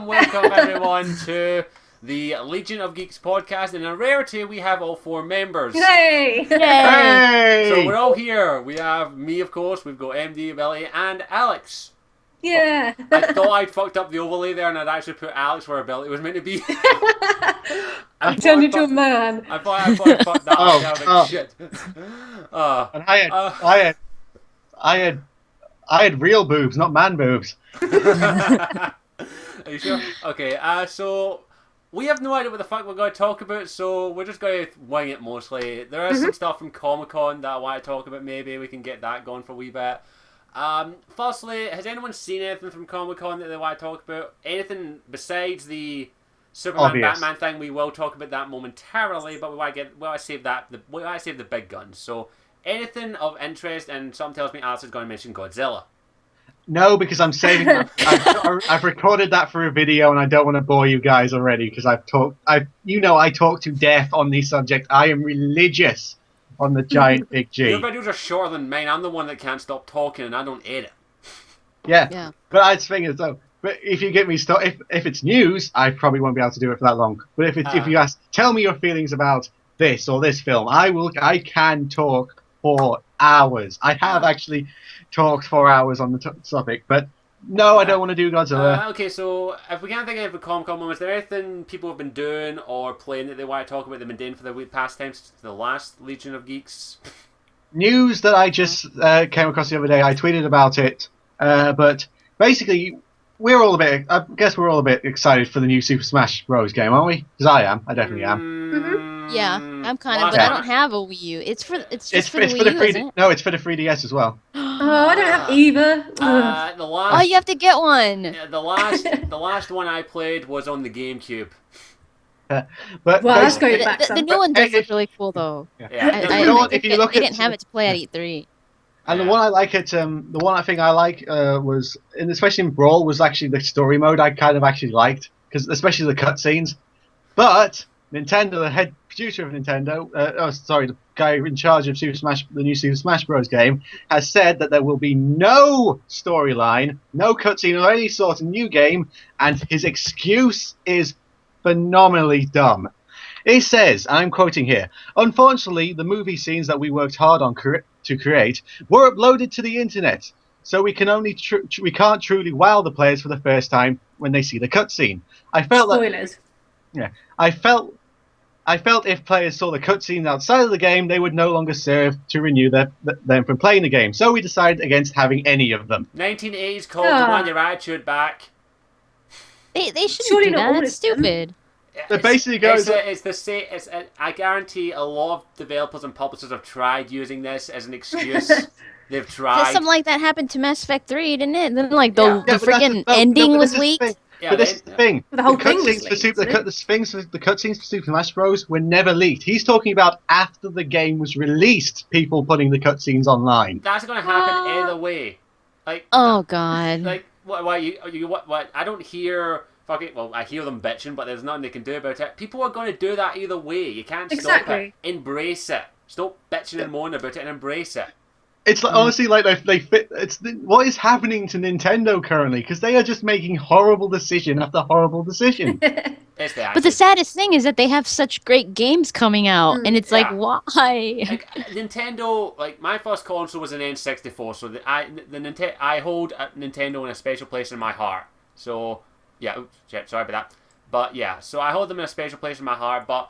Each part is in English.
welcome everyone to the Legion of Geeks podcast. In a rarity, we have all 4 members. Yay! Hey! So we're all here. We have me, of course. We've got MD Ability and Alex. Yeah. I thought I'd fucked up the overlay there, and I'd actually put Alex where Ability was meant to be. I turned into a man. I thought I fucked that up. I was like, shit. And I had real boobs, not man boobs. Are you sure? Okay, so we have no idea what the fuck we're going to talk about, so we're just going to wing it mostly. There is some stuff from Comic-Con that I want to talk about. Maybe we can get that going for a wee bit. Firstly, has anyone seen anything from Comic-Con that they want to talk about? Anything besides the Superman Obvious. Batman thing? We will talk about that momentarily, but we want to save the big guns. So anything of interest, and something tells me Alice is going to mention Godzilla. No, because I'm saving that. I've recorded that for a video, and I don't want to bore you guys already because I talk to death on these subjects. I am religious on the giant big G. Your videos are shorter than mine. I'm the one that can't stop talking, and I don't edit. Yeah. But I just think though. But if you get me if it's news, I probably won't be able to do it for that long. But if you ask, tell me your feelings about this or this film, I can talk for hours. I have actually talked for hours on the topic, but no, I don't want to do Godzilla. Okay, so if we can't think of a Comic-Con moment, is there anything people have been doing or playing that they want to talk about they've been doing for the past time since the last Legion of Geeks? News that I just came across the other day. I tweeted about it, but basically, I guess we're all a bit excited for the new Super Smash Bros. Game, aren't we? Because I am. I definitely am. Yeah, I'm kind of, but I don't have a Wii U. It's for the Wii U, isn't it? No, it's for the 3DS as well. Oh, I don't have either. Oh, you have to get one. The last one I played was on the GameCube. But Let's go back. The new one does look really cool, though. Yeah. If you look they at didn't have it to play at E3. And the one I like was, and especially in Brawl, was actually the story mode. I kind of actually liked, because especially the cutscenes. But Nintendo, the head producer of Nintendo, the guy in charge of the new Super Smash Bros. Game, has said that there will be no storyline, no cutscene or any sort of new game, and his excuse is phenomenally dumb. He says, and I'm quoting here, "Unfortunately, the movie scenes that we worked hard on to create were uploaded to the internet, so we can't truly wow the players for the first time when they see the cutscene. I felt Spoilers. I felt if players saw the cutscenes outside of the game, they would no longer serve to renew them from playing the game. So we decided against having any of them." 1980s called to want your attitude back. They shouldn't Surely do not that. all That's of them. stupid. It basically goes. I guarantee a lot of developers and publishers have tried using this as an excuse. They've tried. Something like that happened to Mass Effect 3, didn't it? Then the but freaking that's ending was this is the leaked. thing. Yeah, But this is the thing. The whole thing was cutscenes leaked, the cutscenes for Super Smash Bros. Were never leaked. He's talking about after the game was released, people putting the cutscenes online. That's going to happen either way. Like, Oh God. like what? I don't hear. Well, I hear them bitching, but there's nothing they can do about it. People are going to do that either way. You can't stop it. Embrace it. Stop bitching and moaning about it and embrace it. It's like, honestly like they fit. What is happening to Nintendo currently? Because they are just making horrible decision after horrible decision. It's the But the saddest thing is that they have such great games coming out, and it's like, why? Like, Nintendo, like my first console was an N64, so I hold Nintendo in a special place in my heart. So yeah, oops, sorry about that. But yeah, so I hold them in a special place in my heart. But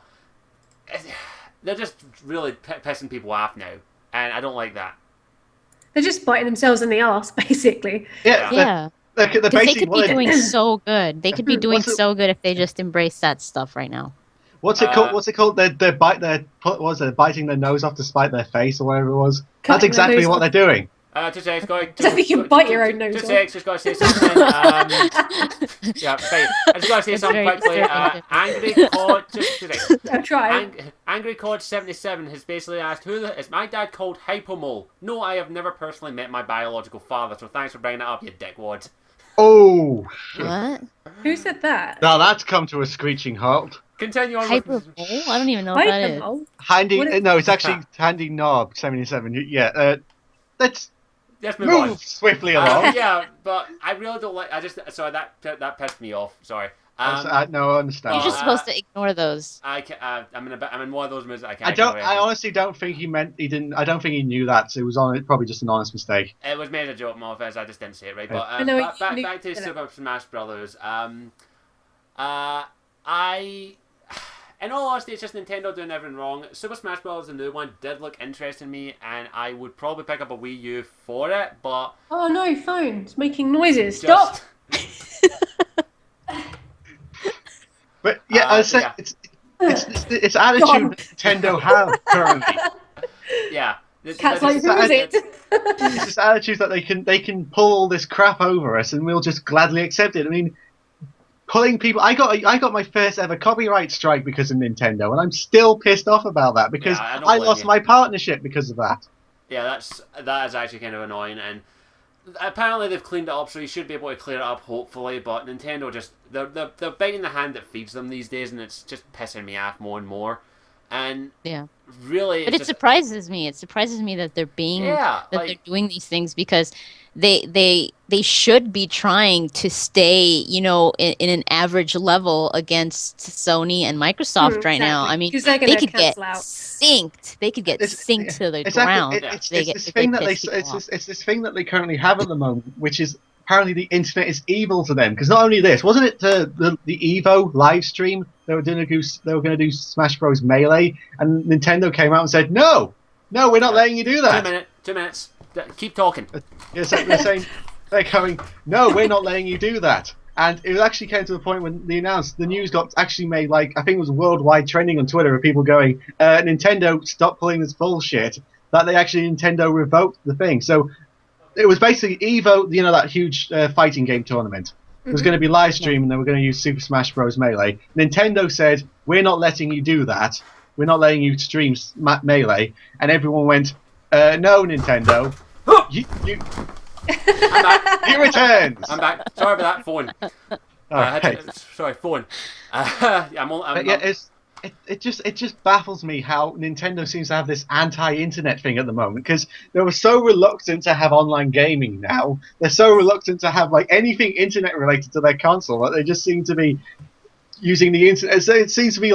they're just really pissing people off now, and I don't like that. They're just biting themselves in the arse, basically. Yeah. They're 'Cause they basically could be doing so good. They could be doing so good if they just embrace that stuff right now. What's it called? They're biting their nose off to spite their face or whatever it was. That's Cutting exactly their nose what off. they're doing. Just say, You can bite your own nose off. Just got to say something. Yeah, fine. I just got to say something quickly. Angry Cod, I've tried. Angry Cod 77 has basically asked, is my dad called Hypomole? No, I have never personally met my biological father, so thanks for bringing that up, you dickwad. Oh. What? Who said that? Now that's come to a screeching halt. Continue on. Hyperbole? I don't even know what that is. Hyperbole? Handy. No, it's actually Handy Knob 77. Yeah. That's. let's move on. Move swiftly along. Yeah, but I really don't like. Sorry, that pissed me off. Sorry. No, I understand. You're just supposed to ignore those. I'm in one of those moods that I can't. I honestly don't think he didn't. I don't think he knew that. So it was probably just an honest mistake. It was made a joke, more offense. I just didn't say it right. But back to Super Smash Brothers. In all honesty, it's just Nintendo doing everything wrong. Super Smash Bros. The new one did look interesting to me, and I would probably pick up a Wii U for it, but... Oh no, phone. It's making noises. Stop! But yeah, I say it's attitude that Nintendo have currently. Yeah. Cats like music. It's this attitude that they can pull all this crap over us, and we'll just gladly accept it. I mean... Pulling people, I got my first ever copyright strike because of Nintendo, and I'm still pissed off about that because I lost my partnership because of that. Yeah, that is actually kind of annoying, and apparently they've cleaned it up, so you should be able to clear it up, hopefully. But Nintendo they're biting the hand that feeds them these days, and it's just pissing me off more and more. And really, but it surprises me. It surprises me that they're they're doing these things because they should be trying to stay, in an average level against Sony and Microsoft right now. I mean, they could get synced. They could get synced to the ground. It's this thing that they currently have at the moment, which is apparently the internet is evil to them. Because not only this, wasn't it the Evo live stream? They were going to do Smash Bros. Melee, and Nintendo came out and said, "No, we're not letting you do that." 2 minutes. Keep talking. They're coming. No, we're not letting you do that. And it actually came to the point when they announced the news got actually made I think it was worldwide trending on Twitter of people going, Nintendo, stop pulling this bullshit. That Nintendo revoked the thing. So it was basically Evo, that huge fighting game tournament. It was going to be live stream, and they were going to use Super Smash Bros. Melee. Nintendo said, "We're not letting you do that. We're not letting you stream Melee." And everyone went, "No, Nintendo, you." I'm back. He returns. I'm back. Sorry about that phone. Sorry, phone. It just baffles me how Nintendo seems to have this anti-internet thing at the moment, because they were so reluctant to have online gaming now. They're so reluctant to have anything internet related to their console that they just seem to be using the internet. So it seems to be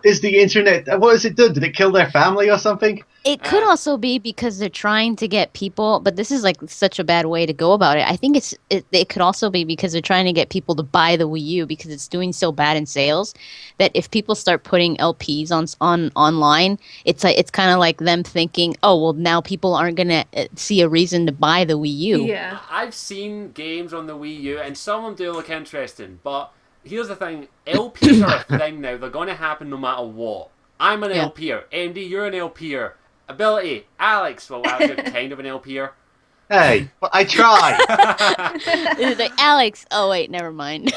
is the internet, what has it done? Did it kill their family or something? It could also be because they're trying to get people, but this is such a bad way to go about it. I think it could also be because they're trying to get people to buy the Wii U because it's doing so bad in sales that if people start putting LPs on online, it's kind of like them thinking, oh well, now people aren't gonna see a reason to buy the Wii U. Yeah, I've seen games on the Wii U and some of them do look interesting, but here's the thing: LPs are a thing now. They're going to happen no matter what. I'm an LPer. AMD, you're an LPer. Ability, Alex. Well, you're kind of an LPer. Hey, but I try. It's like, Alex. Oh wait, never mind.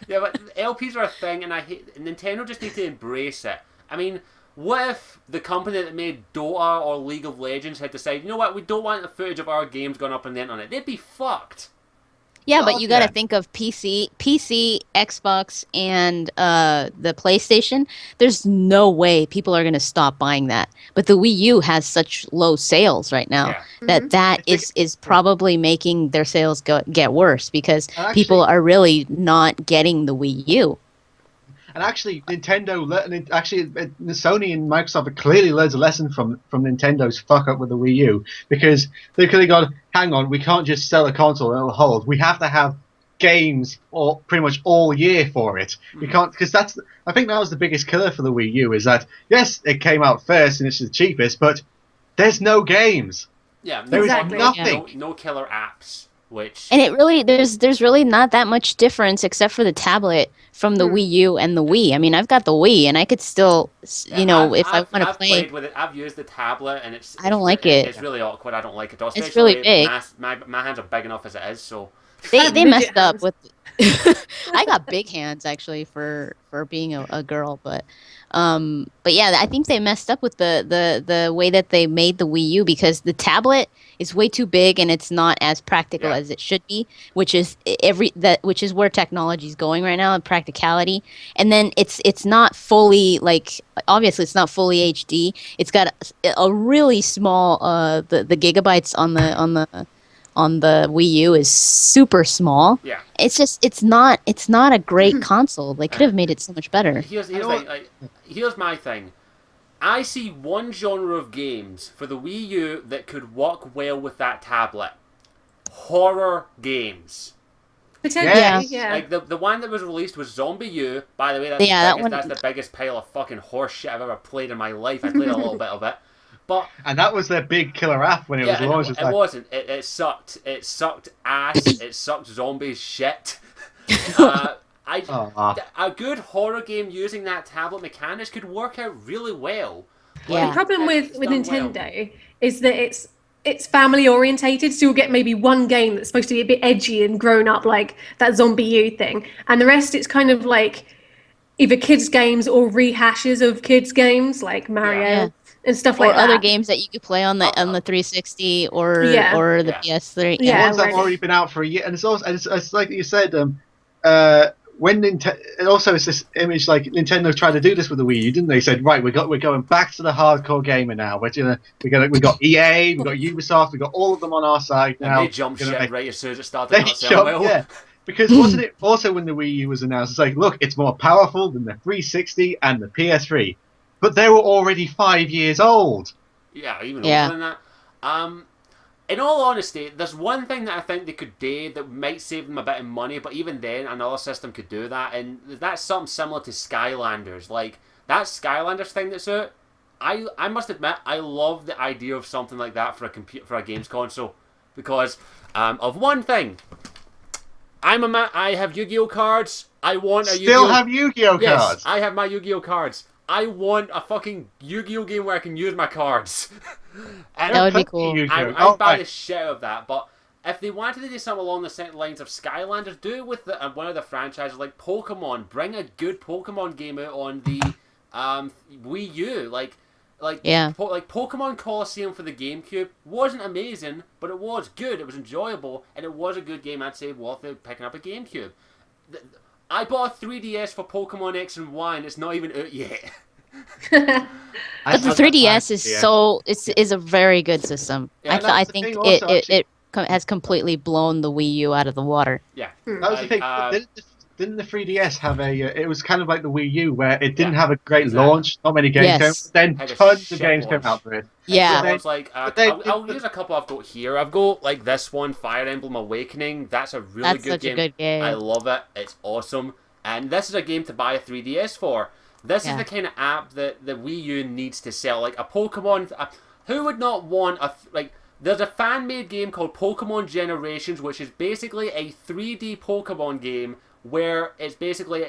Yeah, but LPs are a thing, and Nintendo just need to embrace it. I mean, what if the company that made Dota or League of Legends had decided, you know what, we don't want the footage of our games going up on the internet? They'd be fucked. Yeah, but you got to think of PC, Xbox, and the PlayStation. There's no way people are going to stop buying that. But the Wii U has such low sales right now that is probably making their sales get worse because people are really not getting the Wii U. And actually, Sony and Microsoft have clearly learned a lesson from Nintendo's fuck up with the Wii U, because they could have gone, hang on, we can't just sell a console and it'll hold. We have to have games pretty much all year for it. We can't, because I think that was the biggest killer for the Wii U, is that yes, it came out first and it's the cheapest, but there's no games. Yeah, there's nothing. No killer apps. And it really there's really not that much difference except for the tablet from the Wii U and the Wii. I mean, I've got the Wii and I could still, if I want to play. Played with it. I've used the tablet and I don't like it. It's really awkward. I don't like it. Especially it's really big. My hands are big enough as it is, so. They messed up with. I got big hands actually for being a girl, but yeah, I think they messed up with the way that they made the Wii U, because the tablet is way too big and it's not as practical as it should be, which is where technology is going right now, practicality. And then it's not fully, obviously it's not fully HD. It's got a really small the gigabytes on the on the Wii U is super small. Yeah. It's not a great console. They could have made it so much better. Here's my thing. I see one genre of games for the Wii U that could work well with that tablet. Horror games. Potentially, Yes. yeah. Like the one that was released was Zombie U. By the way, that's the biggest pile of fucking horse shit I've ever played in my life. I played a little bit of it. But And that was their big killer app when it was launched. It wasn't. It sucked. It sucked ass. It sucked zombies shit. A good horror game using that tablet mechanics could work out really well. Yeah. The problem with It's done Nintendo is that it's family orientated, so you'll get maybe one game that's supposed to be a bit edgy and grown up, like that Zombie U thing, and the rest it's kind of like either kids games or rehashes of kids games like Mario Yeah. and stuff Or like that. other games that you could play on the 360 or the PS3. The Yeah. ones that have already been out for a year, and it's also it's like you said. When Nintendo, and also it's this image like Nintendo tried to do this with the Wii U, didn't they? Said, right, we're going back to the hardcore gamer now. We got EA, we got Ubisoft, we got all of them on our side now. And they jumped ship right as soon as it started They not selling well. yeah. Because wasn't it also when the Wii U was announced? It's like, look, it's more powerful than the 360 and the PS3, but they were already 5 years old. Yeah, even older than that. In all honesty, there's one thing that I think they could do that might save them a bit of money, but even then, another system could do that, and that's something similar to Skylanders. Like, that Skylanders thing that's out, I must admit, I love the idea of something like that for a games console, because of one thing. I have Yu-Gi-Oh cards. I want a Still have Yu-Gi-Oh cards. Yes, I have my Yu-Gi-Oh cards. I want a fucking Yu-Gi-Oh game where I can use my cards. And That would be cool. I'd buy the shit out of that. But if they wanted to do something along the same lines of Skylanders, do it with one of the franchises like Pokemon. Bring a good Pokemon game out on the Wii U. Like Pokemon Colosseum for the GameCube wasn't amazing, but it was good. It was enjoyable, and it was a good game. I'd say worth picking up a GameCube. I bought a 3DS for Pokemon X and Y, and it's not even out yet. But the 3DS is a very good system. Yeah, I think it has completely blown the Wii U out of the water. Yeah, that was the thing. Didn't the 3DS have it was kind of like the Wii U, where it didn't have a great launch, not many games came, but then tons of games came out for it. Yeah. So I was like, I'll use a couple I've got here. I've got like this one, Fire Emblem Awakening. That's a really good game. That's such a good game. I love it. It's awesome. And this is a game to buy a 3DS for. This is the kind of app that the Wii U needs to sell. Like a Pokemon... who would not want there's a fan-made game called Pokemon Generations, which is basically a 3D Pokemon game where it's basically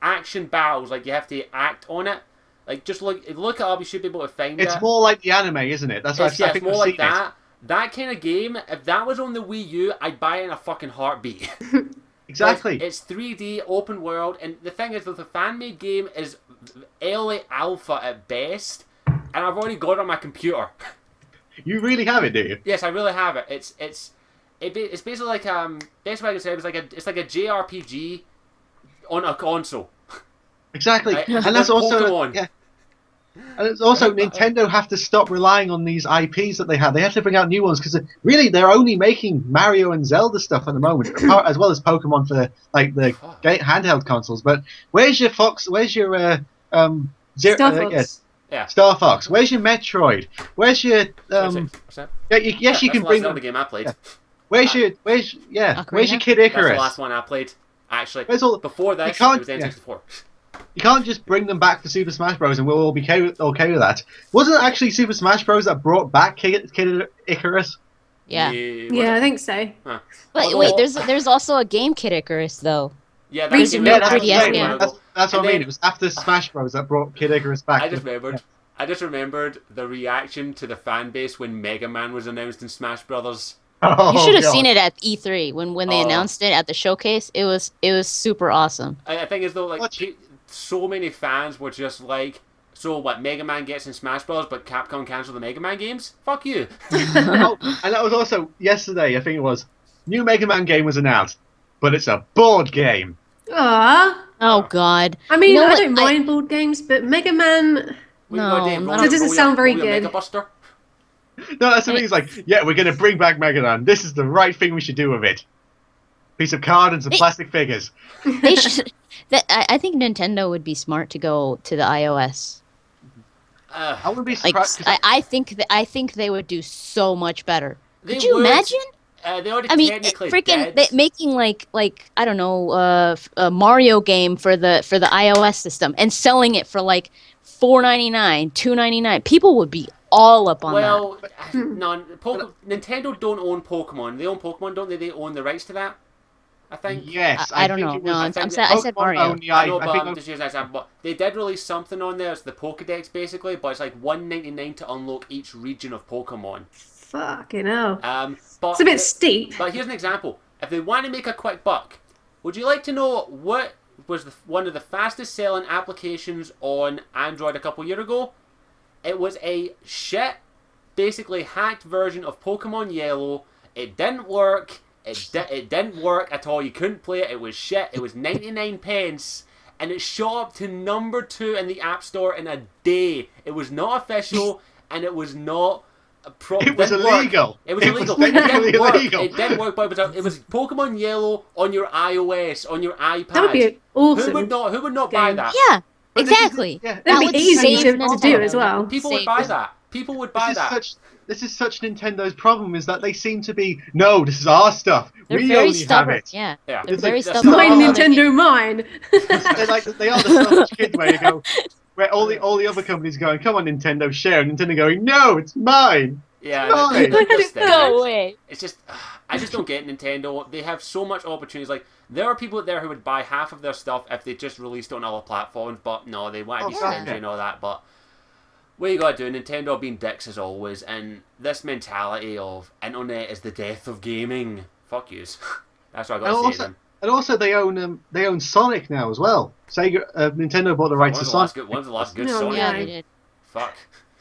action battles. Like, you have to act on it. Like, just look it up. You should be able to find it. It's more like the anime, isn't it? That's what I think. It's more like that. That kind of game, if that was on the Wii U, I'd buy it in a fucking heartbeat. Exactly. It's 3D, open world, and the thing is that the fan-made game is early alpha at best, and I've already got it on my computer. You really have it, do you? Yes, I really have it. It's basically like best way I can say it's like a JRPG on a console. Exactly, Right? and that's also Pokemon. yeah. And it's also Nintendo have to stop relying on these IPs that they have. They have to bring out new ones because really they're only making Mario and Zelda stuff at the moment, as well as Pokemon for like the handheld consoles. But where's your Fox? Where's your Star Fox? Star Fox? Where's your Metroid? Where's your What's that? yes, you can bring the game I played. Yeah. Where's your Kid That's Icarus? the last one I played. Actually, before this, it was N64. You can't just bring them back for Super Smash Bros. And we'll all be okay with that. Wasn't it actually Super Smash Bros. That brought back Kid Icarus? Yeah. Yeah, I think so. Huh. Wait, there's also a game Kid Icarus though. Yeah, There's that's no that's 3DS, yeah. That's what I mean. It was after Smash Bros. That brought Kid Icarus back. I just remembered the reaction to the fan base when Mega Man was announced in Smash Brothers. Oh, You should have God. seen it at E3 when they announced it at the showcase. It was super awesome. I think as though so many fans were just like, so what? Mega Man gets in Smash Bros, but Capcom cancelled the Mega Man games? Fuck you. Oh, and that was also yesterday. I think it was. New Mega Man game was announced, but it's a board game. Ah, Oh God. I mean, You know I what? don't mind board games, but Mega Man. What you gonna do, No, roll that doesn't your- sound very roll your good. Mega Buster? No, that's the thing. It's like, yeah, we're going to bring back Mega Man. This is the right thing we should do with it. Piece of card and some plastic figures. They should. I think Nintendo would be smart to go to the iOS. I wouldn't be Like, surprised. I think they would do so much better. They Could you would. imagine? They already I mean, technically freaking did. making like I don't know, a Mario game for the iOS system and selling it for like $4.99, $2.99. People would be all up on that. Well, no, Nintendo don't own Pokemon. They own Pokemon, don't they? They own the rights to that, I think. Yes, I don't think know. it was- No, I I think said Mario. I know, but think I'm just using that example. But they did release something on there. It's the Pokedex, basically, but it's like $1.99 to unlock each region of Pokemon. Fucking hell. But It's a bit steep. But here's an example. If they want to make a quick buck, would you like to know what was one of the fastest selling applications on Android a couple years ago? It was a shit, basically hacked version of Pokemon Yellow. It didn't work. It didn't work at all. You couldn't play it. It was shit. It was 99 pence. And it shot up to number 2 in the App Store in a day. It was not official, and it was not... It was illegal. It was illegal. technically illegal. It didn't work, but it was Pokemon Yellow on your iOS, on your iPad. That would be awesome. Who would not buy game. that? Yeah, But this is- exactly. yeah, That'd be would easy save to do Nintendo. as well. People would Save buy this- that. People would buy that. This is such Nintendo's problem, is that they seem to be, no, this is our stuff. They're We very only stubborn. have it. Yeah, Yeah. they're It's very like- that's stubborn. not Mine, Oh, Nintendo, mine. They are the selfish kids where you go, where all the other companies going, come on Nintendo, share, and Nintendo going, no, it's mine. Yeah, Fine. Go away. It's just, I just don't get Nintendo. They have so much opportunities. Like, there are people out there who would buy half of their stuff if they just released it on other platforms, but no, they want to be stingy and all that. But what you gotta do, Nintendo being dicks as always, and this mentality of internet is the death of gaming. Fuck yous. That's what I gotta say to them. And also they own Sonic now as well. Sega, Nintendo bought the rights to Sonic. When's the last good No, Sonic Yeah, game? they did. Fuck.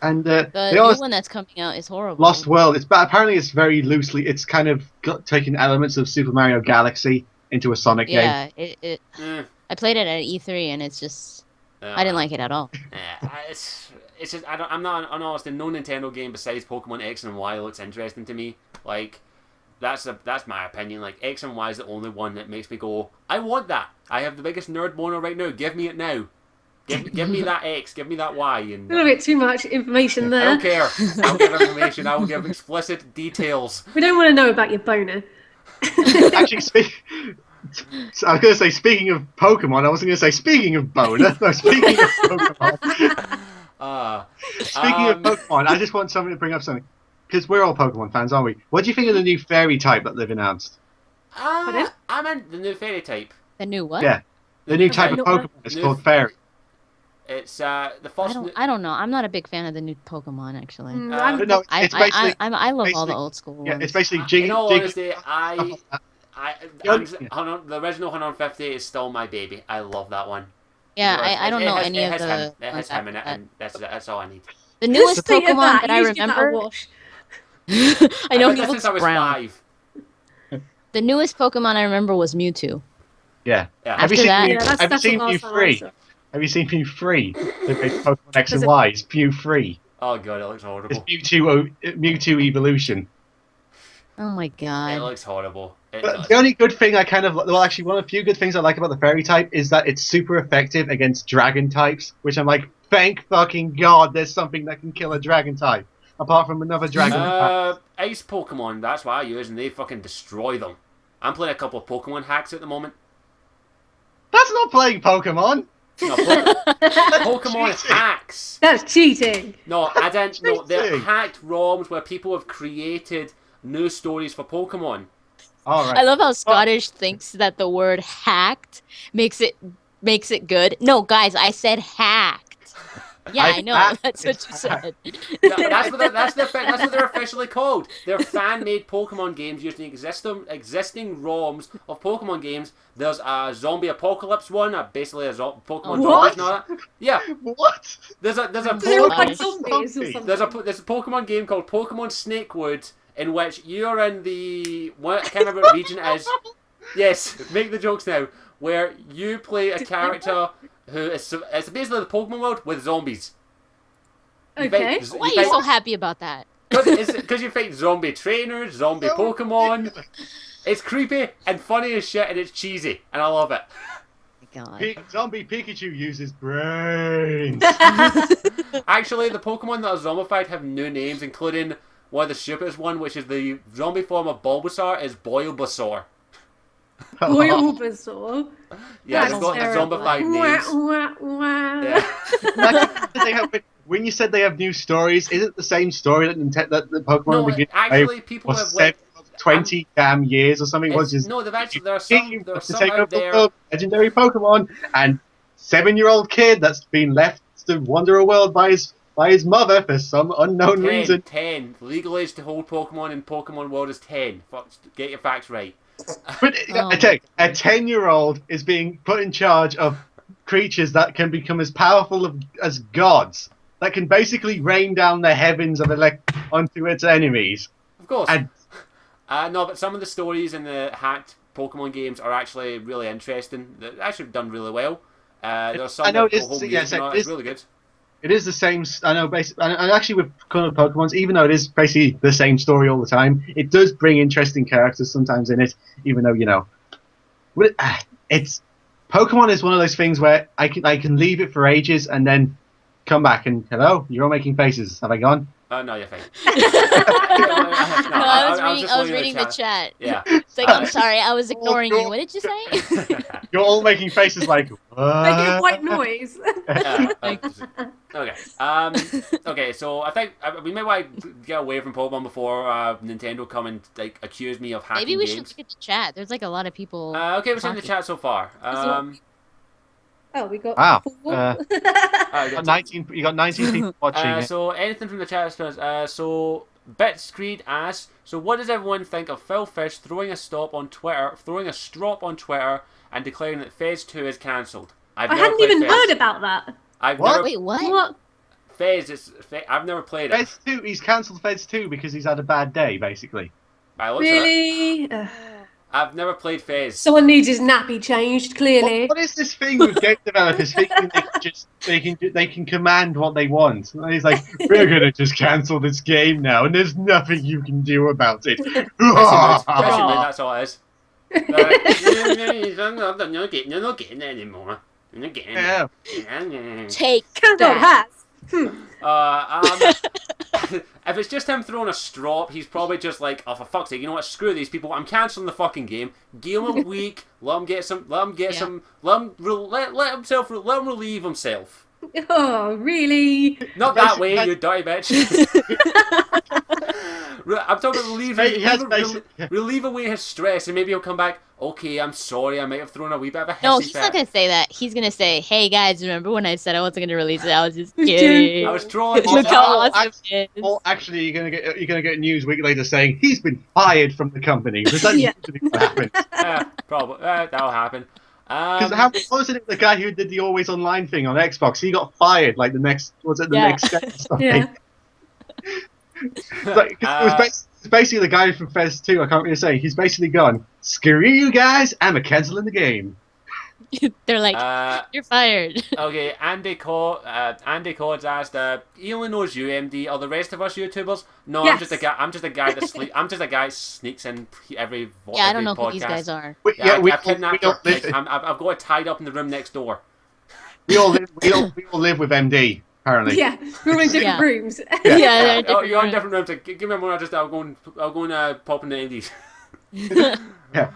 And The they new also one that's coming out is horrible. Lost World. Apparently it's very loosely. It's kind of taking elements of Super Mario Galaxy into a Sonic game. Yeah, Mm, I played it at E3 and it's just I didn't like it at all. It's just I'm not honest. No Nintendo game besides Pokemon X and Y looks interesting to me. Like that's my opinion. Like X and Y is the only one that makes me go, I want that. I have the biggest nerd boner right now. Give me it now. Give me that X. Give me that Y. And A little bit too much information I there. don't care. I'll give information. I will give explicit details. We don't want to know about your boner. Actually, I was going to say speaking of Pokemon. I wasn't going to say speaking of boner. No, speaking of Pokemon. Speaking of Pokemon, I just want something to bring up something because we're all Pokemon fans, aren't we? What do you think of the new fairy type that they've announced? Pardon? I'm in the new fairy type. The new what? Yeah, the new type of Pokemon is called fairy. It's the first. I don't know. I'm not a big fan of the new Pokemon actually. No, it's basically I love all the basically- old school yeah, ones. it's basically In all honesty, Yeah. the original 150 is still my baby. I love that one. Yeah, It I don't has- know it has- any it of has the him. It has ones him in it, after and that's all I need. The newest State of Pokemon that I you should give that a remember. wash. I know I've he had that looks since I was brown. 5. The newest Pokemon I remember was Mewtwo. Yeah. Yeah. Have you After seen that- Mew, Yeah, that's have you the seen last Mew time I 3? saw it. Have you seen Mew 3? The big Pokemon X and Does it- Y. It's Mew 3. Oh god, it looks It's horrible. Mewtwo Evolution. Oh my It god. looks horrible. It But does. the only good thing actually one of the few good things I like about the fairy type is that it's super effective against dragon types, which I'm like, thank fucking god there's something that can kill a dragon type. Apart from another dragon type. Ice Pokemon, that's what I use, and they fucking destroy them. I'm playing a couple of Pokemon hacks at the moment. That's not playing Pokemon! No, Pokemon cheating. hacks. That's cheating. No, I didn't. No, they're cheating. hacked ROMs where people have created new stories for Pokemon. Alright. I love how Scottish thinks that the word hacked makes it good. No, guys, I said hacked. Yeah, I know. hacked. That's what It's you said. That's what they're officially called. They're fan-made Pokemon games using existing ROMs of Pokemon games. There's a zombie apocalypse one, basically a Pokemon What? zombies and all that. Yeah, What? there's a They're all Pokemon- like zombies or something. there's a Pokemon game called Pokemon Snakewood in which you're in I can't remember what region it is. Yes, make the jokes now. Where you play a character who is it's basically the Pokemon world with zombies. Okay. Why are you so happy about that? Because you fight zombie trainers, zombie So Pokemon. ridiculous. It's creepy and funny as shit, and it's cheesy, and I love it. God. Zombie Pikachu uses brains. Actually, the Pokemon that are zombified have new names, including one of the stupidest one, which is the zombie form of Bulbasaur, is Bulbasaur. Bulbasaur. Yeah, That's they've got terrible. zombified names. Wah, wah, wah. Yeah. When you said they have new stories, is it the same story that the Pokemon No, begin actually, people for have like 20 damn years or something? Which is no, they've actually there are to some take out over the there. world, legendary Pokemon, and 7-year-old kid that's been left to wander a world by his mother for some unknown reason. 10. Legal age to hold Pokemon in Pokemon World is 10. Fuck, get your facts right. But I tell you, a 10-year-old is being put in charge of creatures that can become as powerful as gods, that can basically rain down the heavens of onto its enemies. Of course. And No, but some of the stories in the hacked Pokemon games are actually really interesting. They're actually done really well. There's some I know that go home it's games and all, it's really good. it is the same. I know, basically, and actually with kind of Pokemons, even though it is basically the same story all the time, it does bring interesting characters sometimes in it. Even though it's Pokemon is one of those things where I can leave it for ages and then come back and hello, you're all making faces. Have I gone? No, you're fine. I was reading the chat. Yeah. It's like, I'm sorry, I was ignoring you. What did you say? You're all making faces like what? Making a white noise. Okay. Okay. So I think we may want to get away from Pokemon before Nintendo come and like accuse me of hacking Maybe we games. should look at the chat. There's like a lot of people. Okay, we're in the chat so far. Oh, we got Wow. 4. You got 19 people watching. So anything from the chat so Bitscreed asks, so what does everyone think of Phil Fish throwing a strop on Twitter and declaring that Fez 2 is cancelled? I hadn't even heard about that. Wait, what? What? Fez, I've never played it. Fez 2, he's cancelled Fez 2 because he's had a bad day, basically. Really? I've never played Fez. Someone needs his nappy changed, clearly. What is this thing with game developers thinking they can command what they want? And he's like, we're gonna just cancel this game now, and there's nothing you can do about it. That's all it is. I'm not getting it anymore. I'm not getting it. Take Countdown that. has. If it's just him throwing a strop, he's probably just like, oh, for fuck's sake, you know what? Screw these people. I'm cancelling the fucking game. Give him a week. Let him relieve himself. Oh, really? Not that way, you dirty bitch. I'm talking relieve away his stress, and maybe he'll come back. Okay, I'm sorry, I might have thrown a wee bit of a hissy No, he's fit. not gonna say that. He's gonna say, "Hey guys, remember when I said I wasn't gonna release it? I was just kidding. I was trolling. Look how awesome it is." Or actually, you're gonna get news a week later saying he's been fired from the company. Because that's usually what happens. Probably that'll happen. Because how wasn't it the guy who did the always online thing on Xbox? He got fired like the next next step or something. Yeah. It's basically the guy from Fez 2. I can't really say. He's basically gone, screw you guys, I'm cancelling the game. They're like, you're fired. Okay, Andy Cods asked, he only knows you, MD. Are the rest of us YouTubers? No, Yes. I'm just a guy that sneaks in every Yeah, I don't know podcast. who these guys are. I've kidnapped her. I've got her tied up in the room next door. We all live with MD. Apparently. Yeah, we're in different rooms. Yeah, they're You're in different. different rooms. Like, give me a moment. I'll go and pop in the MDs. Yeah.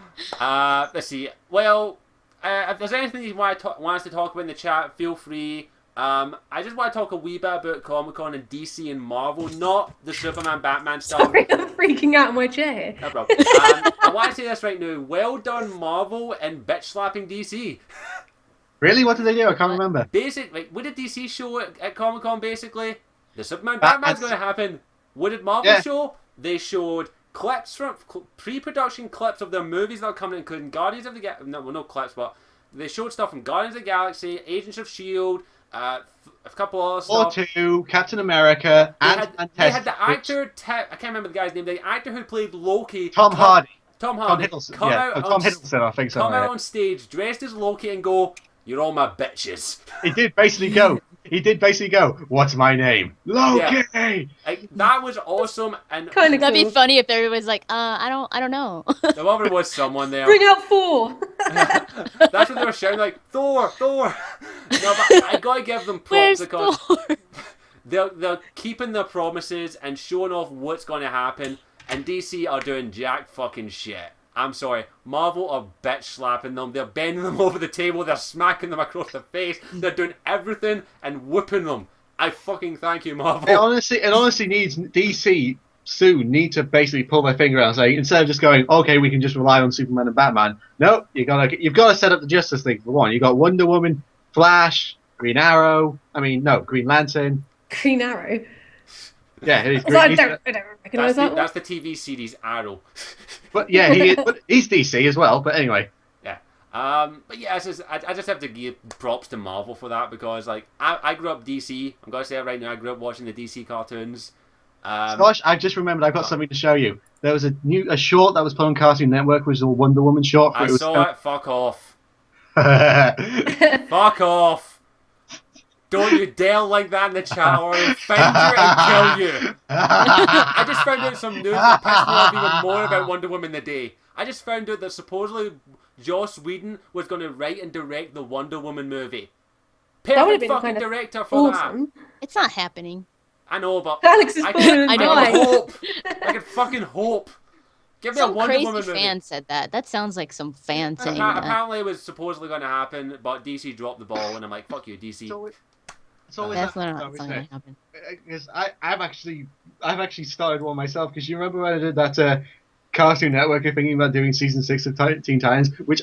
Let's see. Well, if there's anything you want us to talk about in the chat, feel free. I just want to talk a wee bit about Comic-Con and DC and Marvel, not the Superman Batman stuff. Sorry, I'm freaking out in my chair. No problem. I want to say this right now. Well done, Marvel, and bitch slapping DC. Really? What did they do? I can't remember. What did DC show at Comic-Con, basically? The Superman Batman's going to happen. What did Marvel show? They showed clips from pre-production clips of their movies that are coming, including Guardians of the Galaxy. No clips, but they showed stuff from Guardians of the Galaxy, Agents of S.H.I.E.L.D., a couple other stuff. War 2, Captain America, they had the actor, I can't remember the guy's name, the actor who played Loki. Tom Hardy. Tom Hiddleston. Tom Hiddleston, I think so. Come out on stage dressed as Loki and go, You're all my bitches. He did basically go. What's my name? Loki. Yeah. Like, that was awesome, and Kind of That'd cool. be funny if everyone's like, I don't know. there probably was someone there. Bring out 4. That's what they were shouting, like, Thor. No, but I gotta give them props Where's because Thor? they're keeping their promises and showing off what's going to happen, and DC are doing jack fucking shit. I'm sorry, Marvel are bitch slapping them. They're bending them over the table. They're smacking them across the face. They're doing everything and whooping them. I fucking thank you, Marvel. It honestly needs DC soon need to basically pull their finger out and say, instead of just going, okay, we can just rely on Superman and Batman. No, you've got to set up the Justice League for one. You got Wonder Woman, Flash, Green Lantern. Green Arrow. Yeah, it is. I don't recognise that one. That's the TV series Arrow. But yeah, he's DC as well. But anyway. Yeah. But yeah, I just have to give props to Marvel for that because like I grew up DC. I'm gonna say it right now. I grew up watching the DC cartoons. Gosh, I just remembered. I've got something to show you. There was a short that was put on Cartoon Network, which was a Wonder Woman short. I saw it. Fuck off. Fuck off. Don't you dare like that in the chat or I'll find you and kill you. I just found out some news that pissed me off even more about Wonder Woman today. I just found out that supposedly Joss Whedon was going to write and direct the Wonder Woman movie. That would have Perfect been fucking kind of director for awesome. that. It's not happening. I know, but Alex is I falling I know. can in hope. I can fucking hope. Give me a Some Wonder crazy Woman movie. fan said that. That sounds like some fan saying that. Apparently it was supposedly going to happen, but DC dropped the ball, and I'm like, fuck you, DC. It's always That's that, not going to happen. Because I've actually started one myself. Because you remember when I did that Cartoon Network thinking about doing season 6 of Teen Titans, which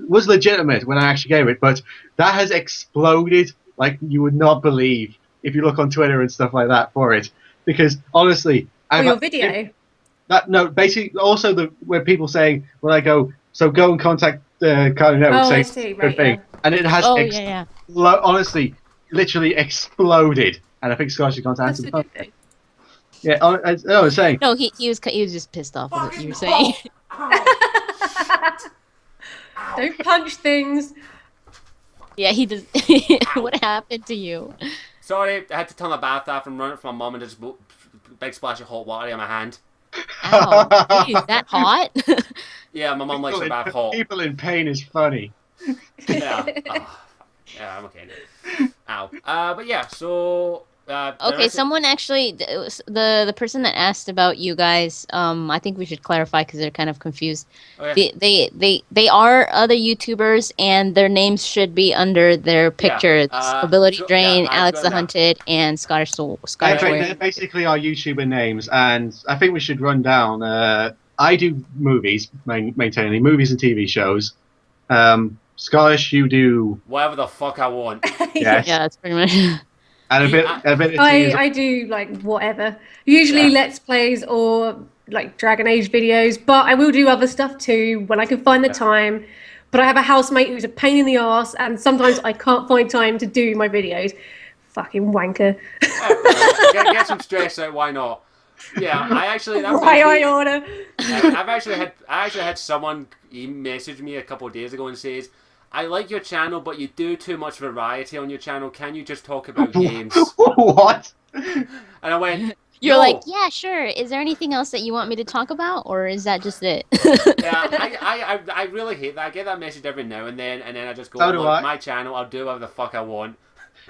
was legitimate when I actually gave it, but that has exploded like you would not believe if you look on Twitter and stuff like that for it. Because honestly, your video. Basically also where people saying when I go, so go and contact the Cartoon Network, Oh, say I see, right, thing, and it has honestly literally exploded. And I think Scott should contact That's him. a good thing. Yeah, I was saying. No, he was just pissed off with what you were saying. Don't punch things. Yeah, he does. What happened to you? Sorry, I had to turn the bath off and run it from my mum and just big splash of hot water in my hand. Ow, geez, that hot? Yeah, my mum likes her bath hot. People in pain is funny. Yeah. Yeah, I'm okay now. Ow. But yeah, so... Okay, someone actually, the person that asked about you guys, I think we should clarify because they're kind of confused. Oh, yeah. They are other YouTubers and their names should be under their picture. Yeah, Ability Drain, yeah, Alex the Hunted, and Scottish They're basically our YouTuber names, and I think we should run down. I do movies, mainly movies and TV shows. Scottish, you do whatever the fuck I want. Yes. Yeah, that's pretty much. And a bit of I do like whatever. Usually Let's Plays or like Dragon Age videos, but I will do other stuff too when I can find the time. But I have a housemate who's a pain in the arse, and sometimes I can't find time to do my videos. Fucking wanker. Get some stress out. Why not? Yeah, I actually. I order. I actually had someone message me a couple of days ago and says, I like your channel, but you do too much variety on your channel. Can you just talk about games? What? And I went, You're no. like, yeah, sure. Is there anything else that you want me to talk about, or is that just it? Yeah, I really hate that. I get that message every now and then I just go, So do I. my channel, I'll do whatever the fuck I want.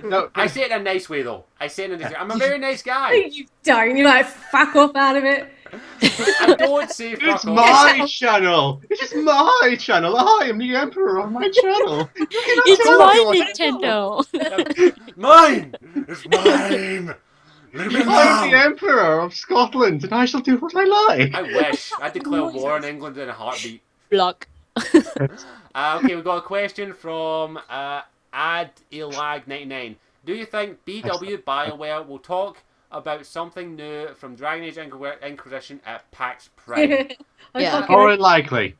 No, I say it in a nice way, though. I say it in a nice way. I'm a very nice guy. You don't. You're like, fuck off out of it. I don't say fuck it's off. my channel. It is my channel. I am the emperor of my channel. It's my Nintendo. Mine! It's mine! Leave me I'm alone! the emperor of Scotland, and I shall do what I like. I wish. I declare war on England in a heartbeat. Block. Okay, we've got a question from AdElag99. Do you think BW BioWare will talk about something new from Dragon Age Inquisition at PAX Prime? Yeah. More than likely.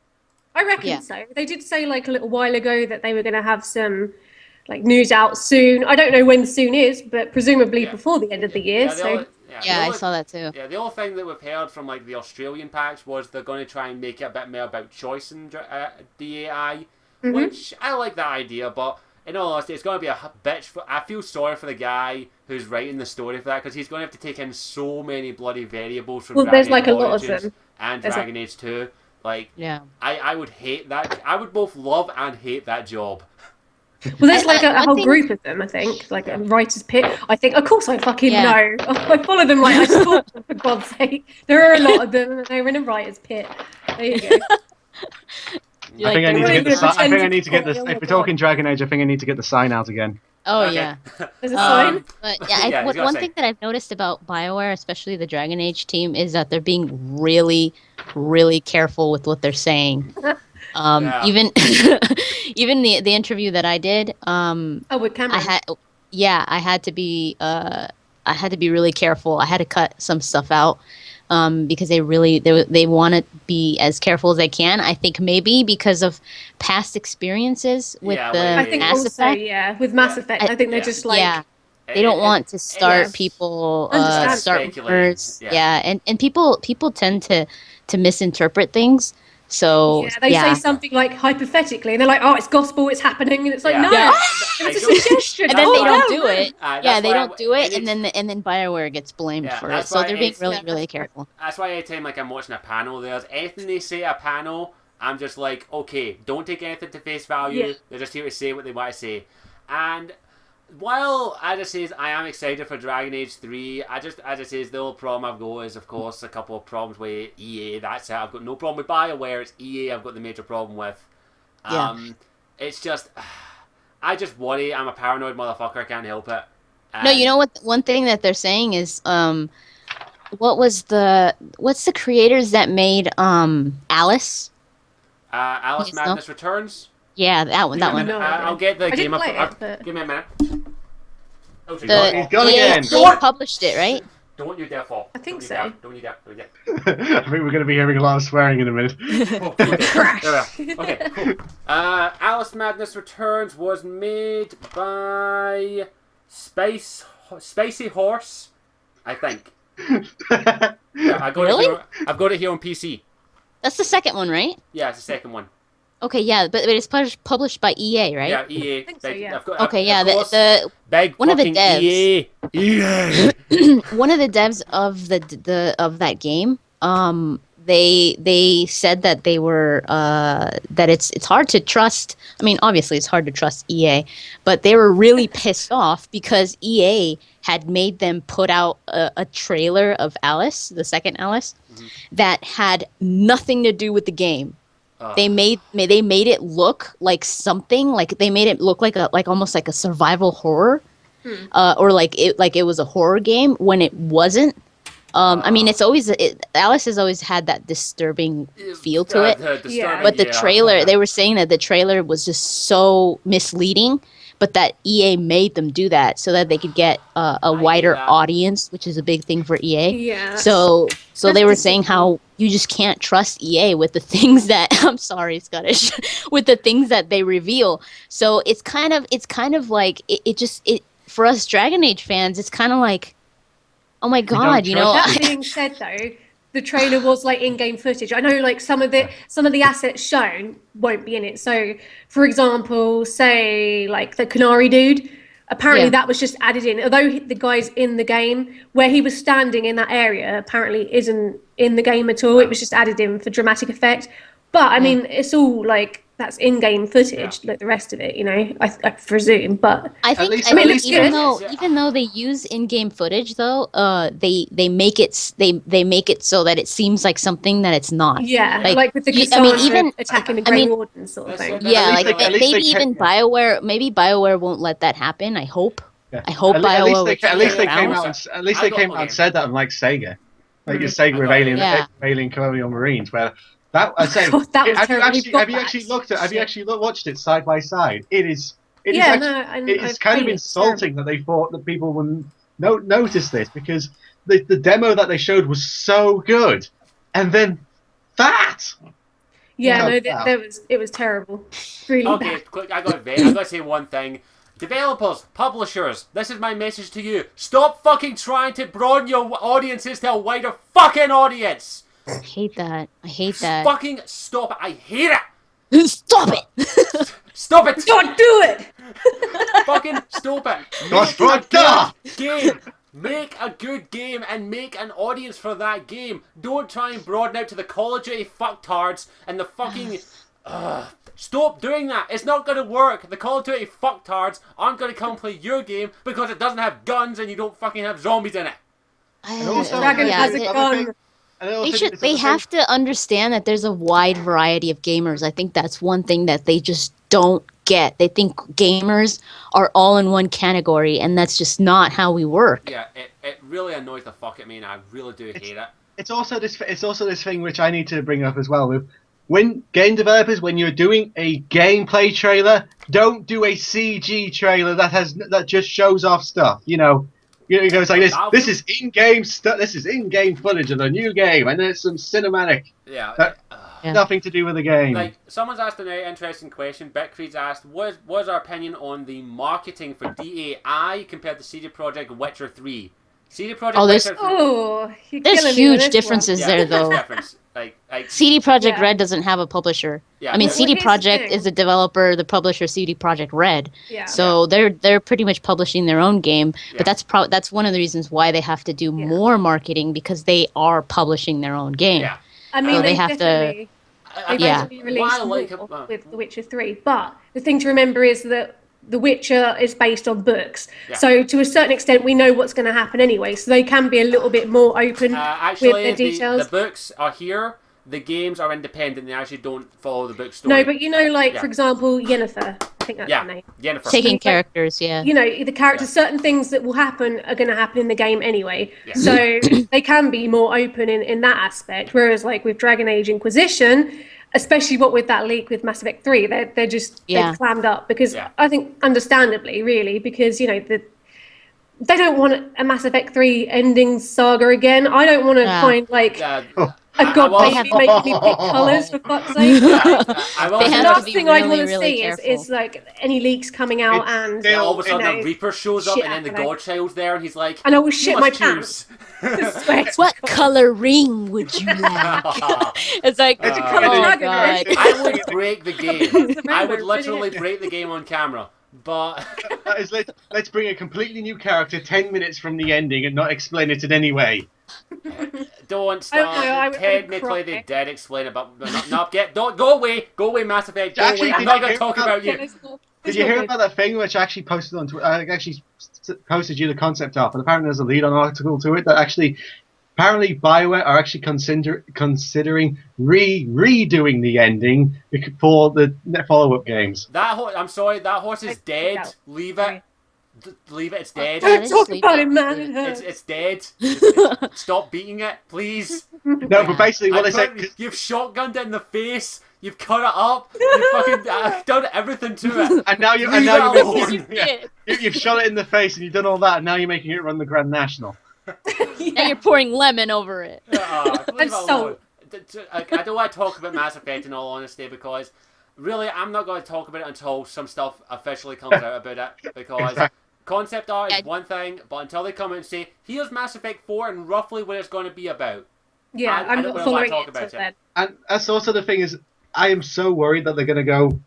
I reckon Yeah. so. They did say like a little while ago that they were going to have some like news out soon. I don't know when soon is, but presumably before the end of the year. Yeah, I saw that too. Yeah, the only thing that we've heard from like the Australian PAX was they're going to try and make it a bit more about choice in DAI, which I like that idea, but in all honesty, it's going to be a bitch. I feel sorry for the guy who's writing the story for that, because he's going to have to take in so many bloody variables from Dragon there's Age like a lot of Origins them. and There's Dragon Age 2. Like, Yeah. I would hate that. I would both love and hate that job. Well, there's like a one whole thing- group of them, I think, like a writer's pit. I think, of course, I fucking Yeah. know. I follow them like I stalk them, for God's sake. There are a lot of them, and they're in a writer's pit. There you go. I think I need to get the Pretend sign. I think I to need to get call this. me, oh If my we're talking Dragon Age, I think I need to get the sign out again. Oh Okay. yeah. There's a sign. But yeah, Yeah, he's got a one sign. thing that I've noticed about BioWare, especially the Dragon Age team, is that they're being really, really careful with what they're saying. Yeah. Even even the interview that I did, Oh, with Cameron. I had to be really careful. I had to cut some stuff out because they want to be as careful as they can. I think maybe because of past experiences with Yeah, the like- I think Mass also, Effect. yeah, with Mass Effect, I think they're Yeah. just like, Yeah. They don't want to start Yes. people Understand. start Speculating. rumors. Yeah. Yeah, and people tend to misinterpret things. So yeah, they say something like hypothetically, and they're like, oh, it's gospel, it's happening, and it's like, Yeah. no, Yeah. it's a Exactly. suggestion. and then Oh, they don't no, do no. it. That's Yeah, they why don't do it, any- and then BioWare gets blamed Yeah, for it. that's So why they're being it's- really really careful. That's why anytime like I'm watching a panel, there's anything they say at a panel, I'm just like, okay, don't take anything to face value. Yeah. They're just here to say what they want to say. And while as I says, I am excited for Dragon Age 3. As I says, the only problem I've got is, of course, a couple of problems with EA. That's it. I've got no problem with BioWare. It's EA I've got the major problem with. Yeah. It's just, I just worry. I'm a paranoid motherfucker. I can't help it. No, you know what? One thing that they're saying is what's the creators that made Alice? Alice Yes, no? Madness Returns. Yeah, that one. Give me a No minute. idea. I'll get the I game didn't up. play it, but- Give me a minute. Oh, so The He's gone EA again. published it, right? Don't you dare fall. I think Don't you so. dare. Don't you dare. Don't you dare. I think we're going to be hearing a lot of swearing in a minute. Oh, okay. Crash. There we are. Okay, cool. Alice Madness Returns was made by Spicy Horse, I think. Yeah, I got Really? it here. I've got it here on PC. That's the second one, right? Yeah, it's the second one. Okay, yeah, but it's published by EA, right? Yeah, EA. think so, yeah. I've got, Okay, yeah, of course, the big one of the fucking devs. EA. one of the devs of of that game, they said that they were that it's hard to trust. I mean, obviously it's hard to trust EA, but they were really pissed off because EA had made them put out a trailer of Alice, the second Alice, that had nothing to do with the game. They made it look like something, like they made it look like almost like a survival horror, or like it was a horror game when it wasn't. I mean, Alice has always had that disturbing feel to it. Yeah. But the trailer, they were saying that the trailer was just so misleading, but that EA made them do that so that they could get a wider that. audience, which is a big thing for EA. Yeah. So That's they were just saying how you just can't trust EA with the things that I'm sorry, Scottish, with the things that they reveal. So it's kind of like it for us Dragon Age fans, it's kind of like, oh my god, you know. That being said, though, the trailer was like in-game footage. I know, like some of the assets shown won't be in it. So, for example, say like the Canary dude. Apparently, Yeah. that was just added in. Although the guy's in the game, where he was standing in that area apparently isn't in the game at all. It was just added in for dramatic effect. But I mean, it's all like that's in-game footage, like the rest of it, you know. I presume, but I think, least- I think it looks even good. though they use in-game footage, though, they make it so that it seems like something that it's not. yeah, Like, like with the I mean, Cassandra even- attacking the I Grey mean- Warden sort of thing. Yeah, At like least they maybe kept- even BioWare won't let that happen. I hope. Yeah. I hope At BioWare least will they, keep at least it they came around. out. At least I they got- came out okay. and said that, unlike Sega, like your I Sega got with it. Yeah. Alien Colonial Marines, where that I say, God, that was have you terrible. actually We've got have you that. actually looked at have you Shit. actually watched it side by side? It is Yeah, actually, no, and it's I've kind of played it. insulting that they thought that people wouldn't notice this, because the demo that they showed was so good, and then that. Yeah, No, no, wow. it was terrible, really Okay, bad. quick, I got to say one thing. Developers, publishers, this is my message to you. Stop fucking trying to broaden your audiences to a wider fucking audience. I hate that. I hate that. Fucking stop it. I hate it. Stop it. Stop it! Don't do it! Fucking stop it! Ghost Make a Rider! good game. Make a good game and make an audience for that game. Don't try and broaden out to the Call of Duty fucktards and the fucking. Stop doing that. It's not gonna work. The Call of Duty fucktards aren't gonna come play your game because it doesn't have guns and you don't fucking have zombies in it. And also, Dragon yeah, has a they- gun. They have to understand that there's a wide variety of gamers. I think that's one thing that they just don't get. They think gamers are all in one category, and that's just not how we work. Yeah, it really annoys the fuck at me, and I really do hate it. It's also this thing which I need to bring up as well with when game developers, when you're doing a gameplay trailer, don't do a CG trailer that just shows off stuff. It goes like this. This is in-game stuff. This is in-game footage of the new game, and then it's some cinematic. Yeah. Nothing to do with the game. Like, someone's asked an interesting question. Bitcreed's asked, what is our opinion on the marketing for DAI compared to CD Projekt Witcher 3? CD Projekt Witcher 3. Oh, you're There's killing me with huge this differences Yeah, there, there's though. difference. Like CD Projekt Yeah. Red doesn't have a publisher. Yeah. I mean, Well, CD here's the Projekt thing. is the developer, the publisher, CD Projekt Red. Yeah. So they're pretty much publishing their own game. Yeah. But that's one of the reasons why they have to do more marketing, because they are publishing their own game. Yeah. I mean, So they they have to- definitely, they Yeah. basically released Why I like more it- with The Witcher 3. But the thing to remember is that The Witcher is based on books. Yeah. So to a certain extent, we know what's going to happen anyway. So they can be a little bit more open Actually, with the details. the books are here. The games are independent. They actually don't follow the book story. No, but like, Yeah. for example, Yennefer. I think that's her name. Jennifer. Taking characters, yeah. The characters, certain things that will happen are going to happen in the game anyway. Yeah. So they can be more open in that aspect. Whereas, like with Dragon Age Inquisition, especially what with that leak with Mass Effect 3, they're just they're clammed up because I think understandably, really, because they don't want a Mass Effect 3 ending saga again. I don't want to find like a god baby making me pick colours for fuck's sake. They The have last to be thing I'd really, want to really see careful. is like any leaks coming out and All of a sudden, you know, the Reaper shows up, shit and then the happening. Godchild's there, and he's like, And I will "You shit must my choose." What color ring would you like? It's like, It's a oh colour god. dragon. I would break the game. the I rainbow, would literally really. break the game on camera. But That is, let's bring a completely new character 10 minutes from the ending and not explain it in any way. don't I don't know, start. I would Technically, cry. they did explain it, but don't go away, Mass Effect. Go Actually, away. I'm did not you going to hear talk about- about you. Did you hear about that thing which I actually posted on Twitter? I actually posted you the concept art, and apparently there's a lead on article to it that apparently BioWare are actually considering redoing the ending for the follow-up games. I'm sorry, that horse is dead. out. Leave it. Leave it. It's dead. Yeah, Don't they talk just leave about it. it, man. It hurts. It's dead. Stop beating it, please. No, but basically what they said. You've shotgunned it in the face. You've cut it up. You've fucking done everything to it. And now you're Leave it alone. you've shot it in the face and you've done all that, and now you're making it run the Grand National. Now you're pouring lemon over it. Leave And it alone. salt. I don't want to talk about Mass Effect in all honesty because really I'm not going to talk about it until some stuff officially comes out about it because Exactly. concept art is Yeah. one thing, but until they come out and say here's Mass Effect 4 and roughly what it's going to be about. Yeah, I I'm don't not really wanna following talk it about till it. then. And that's also the thing is, I am so worried that they're going to go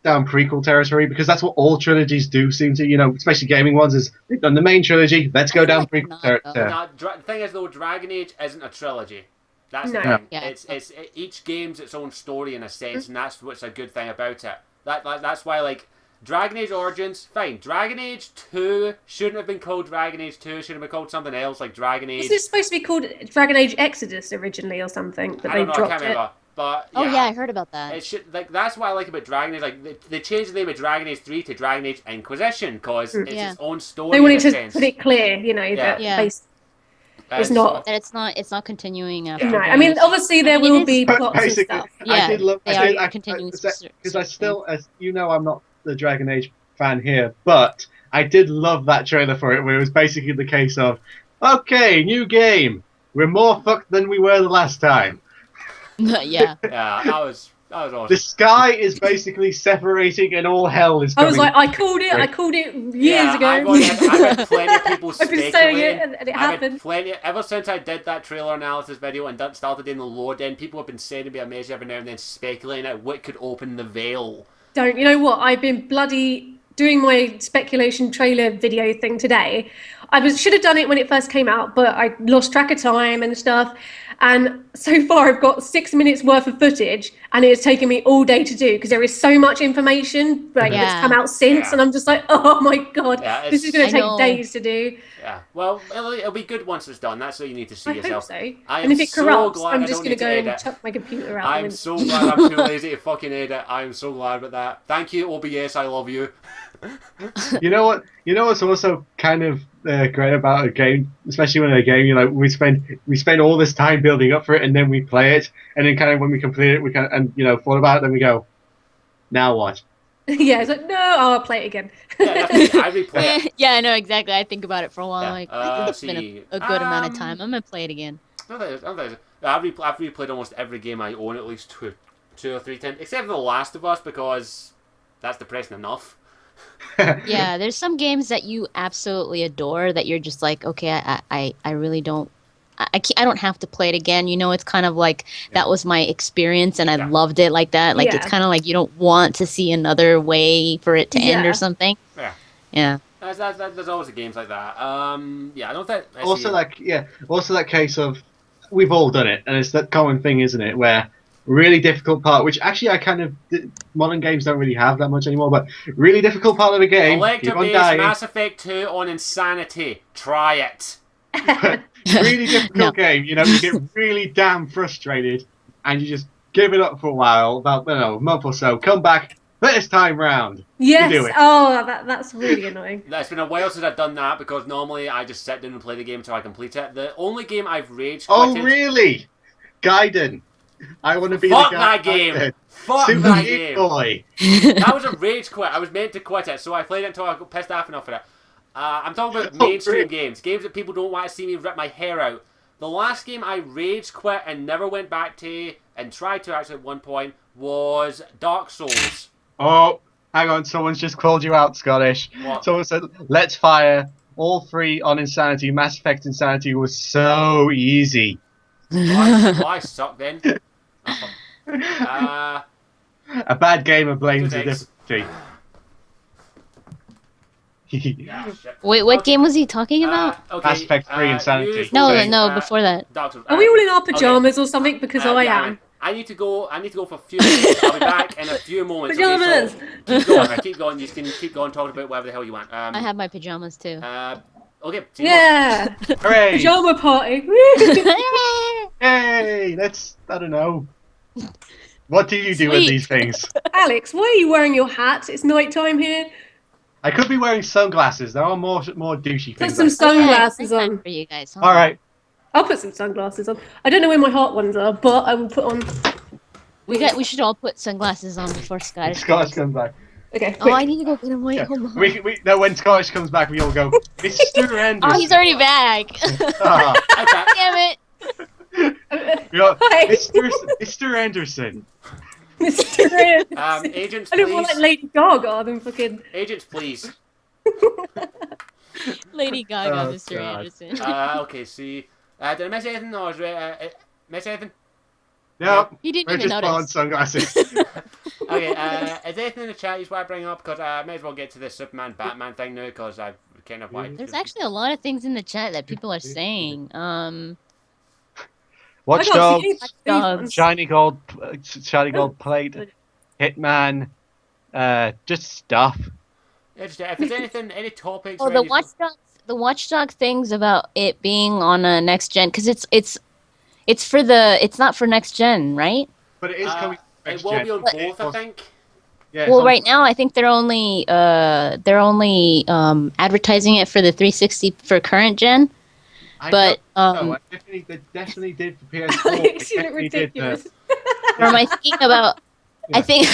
down prequel territory because that's what all trilogies do seem to, especially gaming ones, is they've done the main trilogy, let's go I feel down like prequel not, territory. though. Now, the thing is though, Dragon Age isn't a trilogy. That's the No. thing. Yeah. It's each game's its own story in a sense, and that's what's a good thing about it. That's why like Dragon Age Origins, fine. Dragon Age 2 shouldn't have been called Dragon Age 2. Should have been called something else like Dragon Age. Is it supposed to be called Dragon Age Exodus originally or something? But I they don't know. I dropped can't it. remember. But Oh yeah, I heard about that. It should that's what I like about Dragon Age. Like they changed the name of Dragon Age 3 to Dragon Age Inquisition because it's Yeah. its own story. They in wanted a to sense. put it clear, Yeah. that Yeah. it's not. That it's not continuing after. No, I mean, obviously there I mean, will it be is- plots and Basically, stuff. Yeah, I did love. they I are continuing because I still, as you know, I'm not the Dragon Age fan here, but I did love that trailer for it, where it was basically the case of, okay, new game, we're more fucked than we were the last time. yeah. Yeah, that was awesome. The sky is basically separating, and all hell is I coming. was like, I called it years ago. I've had plenty of people I've been saying speculating. it and it I've had happened. plenty. Ever since I did that trailer analysis video and started doing the load in, people have been sending me a message every now and then speculating at what could open the veil don't. You know what? I've been bloody doing my speculation trailer video thing today. Should have done it when it first came out, but I lost track of time and stuff. And so far, I've got 6 minutes worth of footage, and it has taken me all day to do because there is so much information that's come out since, and I'm just like, oh my god, this is going to take days to do. Yeah, well, it'll be good once it's done. That's what you need to see I yourself. Hope so. And if it corrupts, I'm just going to go and chuck my computer out. I'm so glad I'm too lazy to fucking edit. I'm so glad about that. Thank you, OBS. I love you. You know what? You know what's also kind of great about a game, especially when a game, you know, we spend all this time building up for it, and then we play it, and then kind of when we complete it, we kind of, and you know, thought about it, then we go, now what? Yeah, it's like, no, I'll play it again. Yeah, I replay it. Yeah, I know exactly. I think about it for a while. Yeah. Like, I think it's been a good amount of time. I'm gonna play it again. I've replayed almost every game I own at least two or three times, except for The Last of Us, because that's depressing enough. Yeah, there's some games that you absolutely adore that you're just like, okay, I really don't. I don't have to play it again. You know, it's kind of like that was my experience and I loved it like that. Like it's kind of like you don't want to see another way for it to end or something. Yeah. Yeah. There's always games like that. Yeah, I don't think. Also that case of we've all done it, and it's that common thing, isn't it? Where really difficult part, which actually modern games don't really have that much anymore, but really difficult part of the game. Collector-based Mass Effect 2 on Insanity. Try it. Really difficult game, you know, you get really damn frustrated and you just give it up for a while, about a month or so, come back, this time round. Yes, you do it. Oh, that's really annoying. It's been a while since I've done that because normally I just sit down and play the game until I complete it. The only game I've rage quitted... Oh, really? Gaiden. I want to be Fuck the guy. that game! Fuck Super that Meat game! Boy. That was a rage quit. I was meant to quit it, so I played it until I got pissed off enough of it. I'm talking about mainstream games that people don't want to see me rip my hair out. The last game I rage quit and never went back to, and tried to actually at one point, was Dark Souls. Oh, hang on, someone's just called you out, Scottish. What? Someone said, let's fire all three on Insanity. Mass Effect Insanity was so easy. Well, I suck then. A bad gamer blames the difficulty. Yeah, shit. Wait, what game was he talking about? Okay, Mass Effect 3 Insanity. No, before that. Are we all in our pajamas or something? Because I am. I need to go for a few minutes. I'll be back in a few moments. Pajamas! Okay, so keep going. You can keep going talking about whatever the hell you want. I have my pajamas too. Okay. Yeah! Hooray! Pajama party! Hey, I don't know. What do you do with these things? Alex, why are you wearing your hat? It's night time here. I could be wearing sunglasses. There are more douchey Put things. some sunglasses on. For you guys. All right. I'll put some sunglasses on. I don't know where my heart ones are, but I will put on. We should all put sunglasses on before Scottish. Scottish comes back. Okay. Oh, I need to go get him. Wait, Yeah. hold on. No, when Scottish comes back, we all go, Mr. Anderson. Oh, he's already back. Ah. Damn it. We go, Hi. Mr. Anderson. Mr. Agents, I don't want please. like Lady Gaga than fucking. Agents, please. Lady Gaga, Oh, Mr. God. Anderson. Okay, see. Did I miss anything? Or miss anything? No, He didn't we're even just put on notice. sunglasses. Okay, is there anything in the chat you want to bring up? Because I may as well get to the Superman Batman thing now, because I've kind of like. There's actually a lot of things in the chat that people are saying. Watch I can't see Dogs, any of these ones. shiny gold plate, Hitman, just stuff. Yeah, just, if there's anything, any topics. Oh, or any- the Watchdog things about it being on a next gen, because it's not for next gen, right? But it is coming. It will be on both, I think. Yeah, Well, right now I think they're only advertising it for the 360 for current gen. But no, they definitely did for PS4. Alex, you They look definitely did, ridiculous. or am I thinking about? Yeah. I think I'm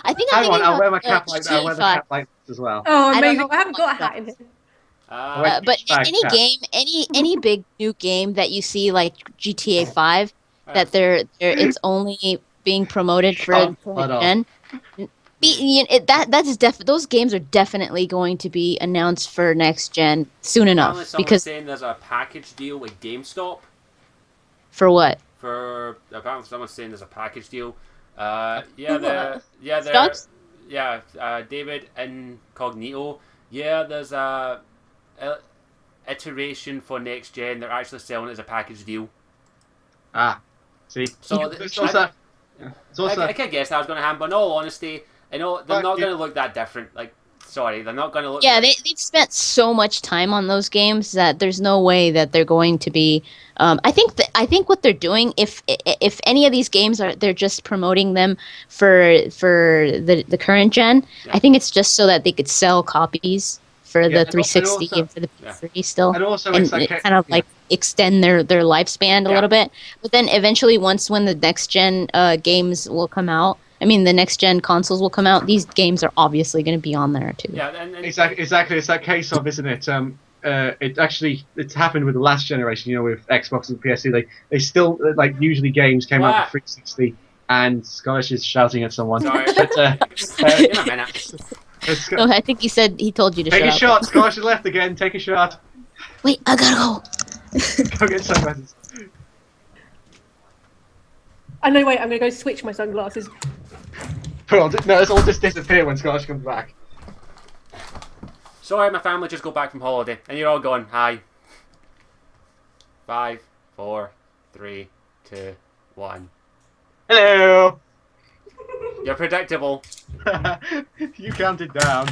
Hang thinking on, I'll about, wear my cap like that. I'll wear the GTA cap like this as well. Oh, I don't amazing. know I haven't got a hat in here. But Back any cap. game, any big new game that you see like GTA 5, that it's only being promoted for Shut current up. gen. Those games are definitely going to be announced for next gen soon Apparently enough. someone's Because saying there's a package deal with GameStop. for what? Apparently someone's saying there's a package deal. Stocks? David Incognito. Yeah, there's a iteration for next gen. They're actually selling it as a package deal. See. So It's also, I could guess that was going to happen, but in all honesty, they're not going to look that different. Like, sorry, they're not going to look. Yeah, they've spent so much time on those games that there's no way that they're going to be. I think what they're doing, if any of these games they're just promoting them for the current gen. Yeah. I think it's just so that they could sell copies for the 360 also, and for the PS3 still, and also and it's like, kind of like extend their lifespan a little bit. But then eventually, when the next gen games will come out. I mean, the next gen consoles will come out. These games are obviously going to be on there too. Yeah, exactly. It's that case of, isn't it? It's happened with the last generation. You know, with Xbox and PS2, they still like usually games came out for 360. And Scottish is shouting at someone. Sorry, but, in a minute. No, I think he told you to take shut a up. shot. Scottish has left again. Take a shot. Wait, I gotta go. Go get sunglasses. No, wait, I'm going to go switch my sunglasses. No, it's all just disappear when Scottish comes back. Sorry, my family just got back from holiday, and you're all going, hi. 5, 4, 3, 2, 1. Hello. You're predictable. You counted down.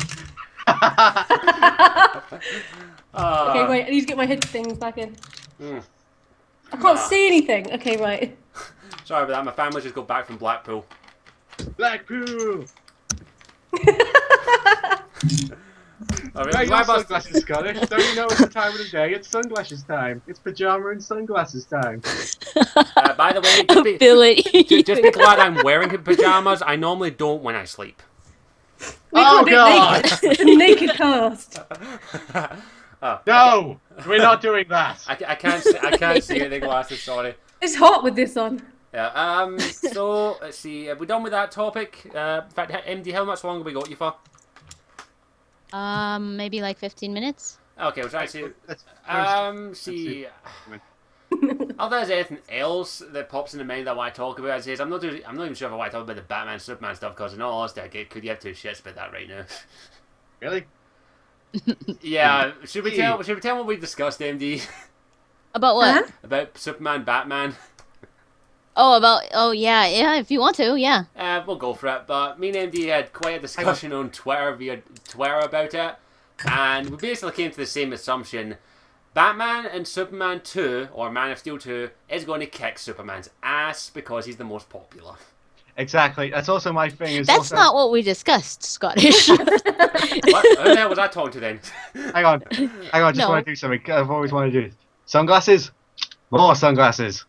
Okay, wait, I need to get my head things back in. Mm. I can't see anything. Okay, right. Sorry about that, my family just got back from Blackpool. Blackpool. Oh, No, really? you got sunglasses, Scottish. Don't you know it's the time of the day? It's sunglasses time. It's pajama and sunglasses time. By the way, just be glad I'm wearing pajamas. I normally don't when I sleep. We Oh, can't do God. it naked cast. No, we're not doing that. I can't see the glasses. Sorry. It's hot with this on. Yeah. So let's see. Are we done with that topic? In fact, MD, how much longer have we got you for? Maybe like 15 minutes. Okay, we'll try to see. See. Oh, there's anything else that pops into mind that I want to talk about. As is, I'm not even sure if I want to talk about the Batman Superman stuff because in all honesty, could you have two shits about that right now? Really? Yeah. Should we tell what we discussed, MD? About what? Huh? About Superman, Batman. Oh yeah. If you want to, yeah. We'll go for it. But me and MD had quite a discussion on Twitter via Twitter about it, and we basically came to the same assumption. Batman and Superman 2, or Man of Steel 2, is going to kick Superman's ass because he's the most popular. Exactly. That's also my thing. That's not what we discussed, Scottish. What? Who the hell was I talking to then? Hang on. Just No. want to do something. I've always wanted to do. Sunglasses. More sunglasses.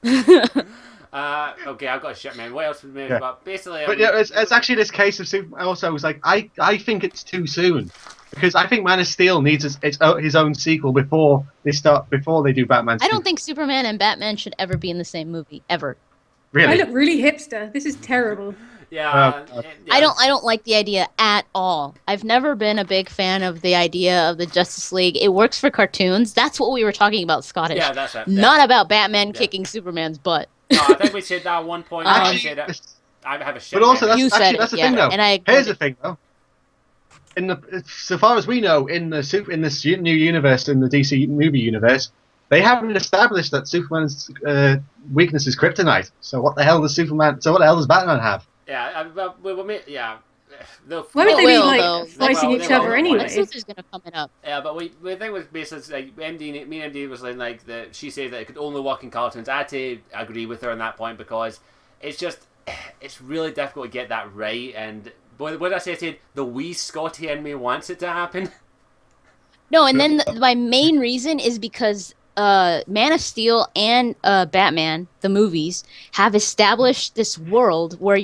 Okay, I've got a shit, man. What else was made? Yeah. But basically, But yeah, it's actually this case of Superman. Also, it was like I think it's too soon because I think Man of Steel needs his own sequel before they do Batman. I don't think Superman and Batman should ever be in the same movie ever. Really. I look really hipster. This is terrible. yeah, I don't like the idea at all. I've never been a big fan of the idea of the Justice League. It works for cartoons. That's what we were talking about, Scottish. Yeah, that's it. Not about Batman kicking Superman's butt. No, I think we said that at one point. I Actually, said it. I have a shit. but also memory. You said that's it, the thing though. and I Here's the thing though. So far as we know, in this new universe, in the DC movie universe, they haven't established that Superman's weakness is kryptonite. So what the hell does Batman have? Yeah, yeah. Why would they be will, like though. fighting each other anyway? Lex Luthor's gonna come it up. Yeah, but we think was basically like me and MD was like that. She said that it could only work in cartoons. I had to agree with her on that point because it's really difficult to get that right. And what did I say? I said the wee Scotty in me wants it to happen. No, and then my main reason is because Man of Steel and Batman, the movies, have established this world where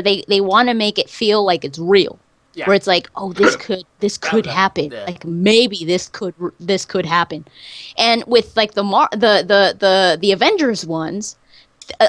they want to make it feel like it's real. Yeah. Where it's like, oh, this could happen. Yeah. Like maybe this could happen. And with like the Avengers ones,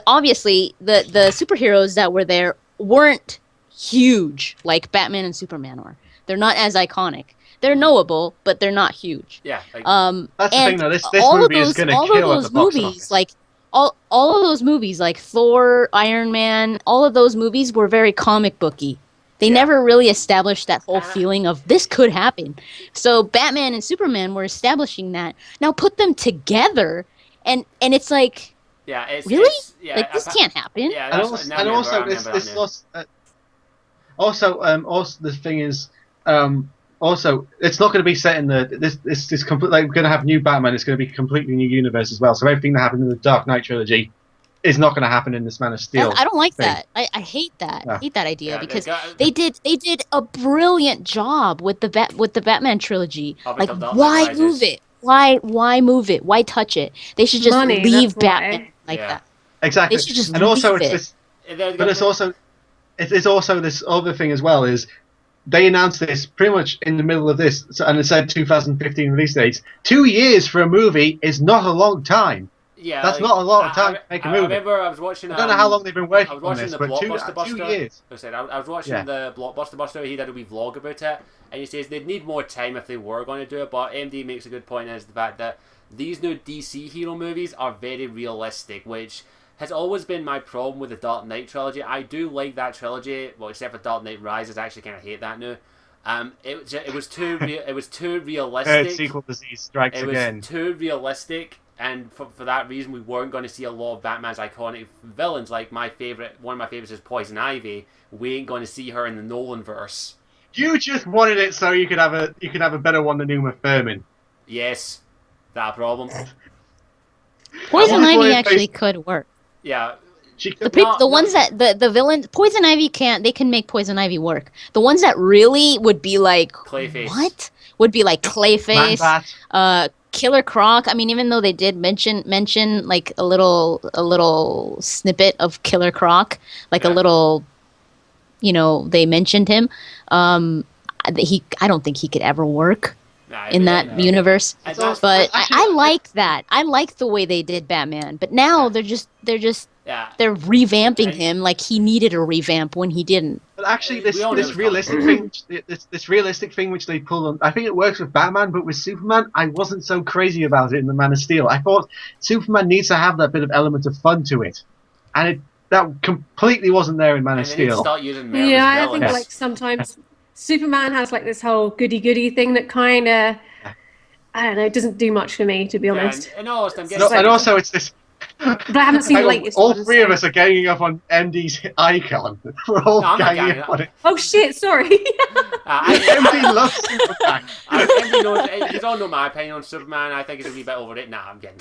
obviously the superheroes that were there weren't huge like Batman and Superman are. They're not as iconic. They're knowable, but they're not huge. Yeah. Like, That's the and thing though. This all movie of those, is going to all kill of at those the box movies, office. like all of those movies, like Thor, Iron Man, all of those movies were very comic booky. They Yeah. never really established that whole feeling of this could happen. So Batman and Superman were establishing that. Now put them together, and it's like, Yeah, really? it's yeah. Like, this can't happen. Yeah, And that's also, now I remember, I remember that now. also the thing is, also it's not going to be set in this complete. Like, we're going to have new Batman. It's going to be a completely new universe as well. So everything that happened in the Dark Knight trilogy is not going to happen in this Man of Steel. I don't like thing. that. I hate that. Yeah. I hate that idea Yeah, because they they did a brilliant job with the Batman trilogy. Up Like, until Dark Knight why Rises. move it? Why move it? Why touch it? They should just Money, leave that's why. Batman like Yeah. that. Exactly. They should just And also, leave it's it. this. But it's also this other thing as well is they announced this pretty much in the middle of this, and it said 2015 release dates. 2 years for a movie is not a long time. Yeah, That's not a lot of time to make a movie. I remember I was watching. I don't know how long they've been working I was on watching this, the but Blockbuster 2 Buster. years. I was watching the Blockbuster Buster. He did a wee vlog about it, and he says they'd need more time if they were going to do it. But MD makes a good point, is the fact that these new DC hero movies are very realistic, which has always been my problem with the Dark Knight trilogy. I do like that trilogy, well, except for Dark Knight Rises. I actually kind of hate that now. It was too realistic. Sequel disease strikes It was again. too realistic, and for that reason, we weren't going to see a lot of Batman's iconic villains. Like one of my favorites is Poison Ivy. We ain't going to see her in the Nolan verse. You just wanted it so you could have a better one than Uma Thurman. Yes, that a problem. Poison I Ivy wanted actually could work. Yeah, She The could ones that the villains, Poison Ivy they can make Poison Ivy work. The ones that really would be like, Clayface. what? Would be like Clayface, Man-Bat. Killer Croc. I mean, even though they did mention like a little snippet of Killer Croc, like a little, they mentioned him. I don't think he could ever work in that universe. But I like that. I like the way they did Batman. But now they're revamping him like he needed a revamp when he didn't. But actually, this realistic thing, this realistic thing which they pulled on, I think it works with Batman, but with Superman, I wasn't so crazy about it in the Man of Steel. I thought Superman needs to have that bit of element of fun to it, and that completely wasn't there in Man of Steel. Start using Yeah, I think like sometimes Superman has like this whole goody-goody thing that kind of, I don't know, it doesn't do much for me, to be honest. And also it's this. But I haven't seen the latest all one, three of so- us are ganging up on MD's icon. We're all ganging up on it. Oh shit! Sorry. MD loves Superman. MD knows, you don't know my opinion on Superman. I think it's a wee bit over it. Nah, I'm kidding.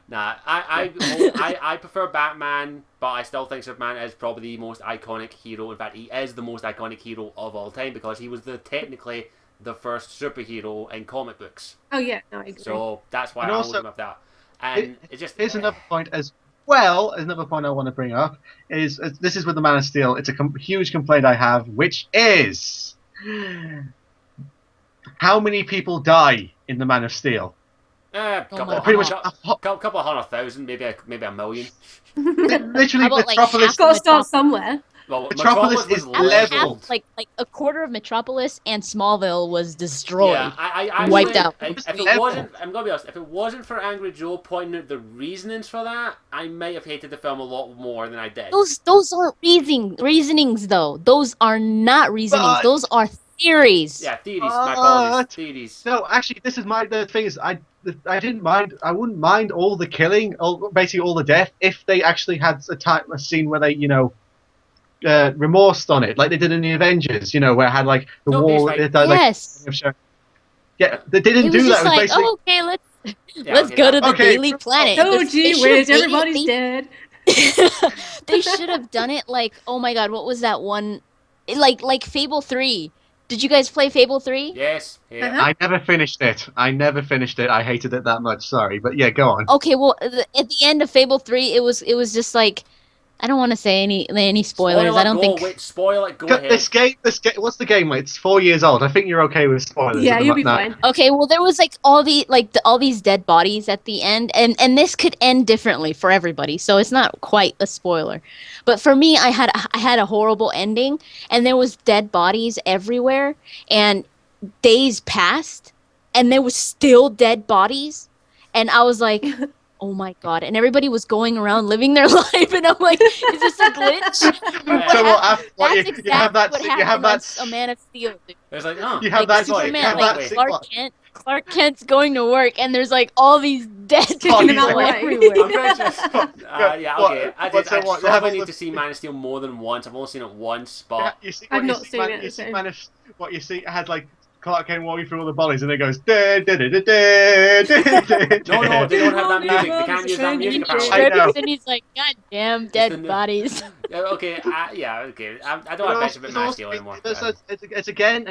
Nah, I prefer Batman, but I still think Superman is probably the most iconic hero. In fact, he is the most iconic hero of all time because he was technically the first superhero in comic books. Oh yeah, no, I agree. So that's why I hold him up there. And it just here's another point as well. Another point I want to bring up is this is with the Man of Steel. It's a huge complaint I have, which is how many people die in the Man of Steel. Couple of 100,000, maybe a million. Literally, How about, like, Metropolis. half Got to start somewhere. Well, Metropolis is leveled. Like a quarter of Metropolis and Smallville was destroyed. Yeah, I Wiped out. If it wasn't, I'm gonna be honest. If it wasn't for Angry Joe pointing out the reasonings for that, I might have hated the film a lot more than I did. Those aren't reasonings though. Those are not reasonings. But- Those are theories. Yeah, theories. My apologies. Theories. No, actually, this is the thing is I didn't mind. I wouldn't mind all the killing, basically all the death, if they actually had a scene where they remorsed on it, like they did in the Avengers. Where it had like the wall. Yes. Yeah, they didn't do just that. It was like, basically. oh, okay, let's go to the Daily Planet. Oh gee whiz, everybody's dead. They should have done it like, oh my god, what was that one? Like Fable 3. Did you guys play Fable 3? Yes. Yeah. Uh-huh. I never finished it. I hated it that much. Sorry, but yeah, go on. Okay, well, at the end of Fable 3, it was just like, I don't want to say any spoilers. I don't think. Wait, spoil it. Go ahead. This game. What's the game? It's 4 years old. I think you're okay with spoilers. Yeah, you'll be fine. Okay, well, there was like all these dead bodies at the end, and this could end differently for everybody, so it's not quite a spoiler. But for me, I had a horrible ending, and there was dead bodies everywhere, and days passed, and there was still dead bodies, and I was like, oh my god, and everybody was going around living their life, and I'm like, is this a glitch? Yeah. So what, That's you exactly have that, what you happened have that, on A Man of Steel. Dude. It's like, oh, you have Like that, Superman, you have like that, Clark Kent's going to work, and there's like all these dead Kicking him people out the way. everywhere. I'm pretty sure. Yeah, What- okay. I what's did. I the one- probably have need all to the- see Man of Steel more than once. I've only seen it once, Yeah, but you see, I've what not you see, seen man, it, you see, so- man, what you see, it had like Clark Kent walking through all the bodies, and it goes. "Da, da, da, da, da, da, da, da." no, they don't have that music. They Well, can't it's use a that shame music you apparently. I know. And he's like, God damn, the dead new- bodies. Yeah, okay, okay. I But don't have to also- mention about it's Man of also- Steel anymore. it's again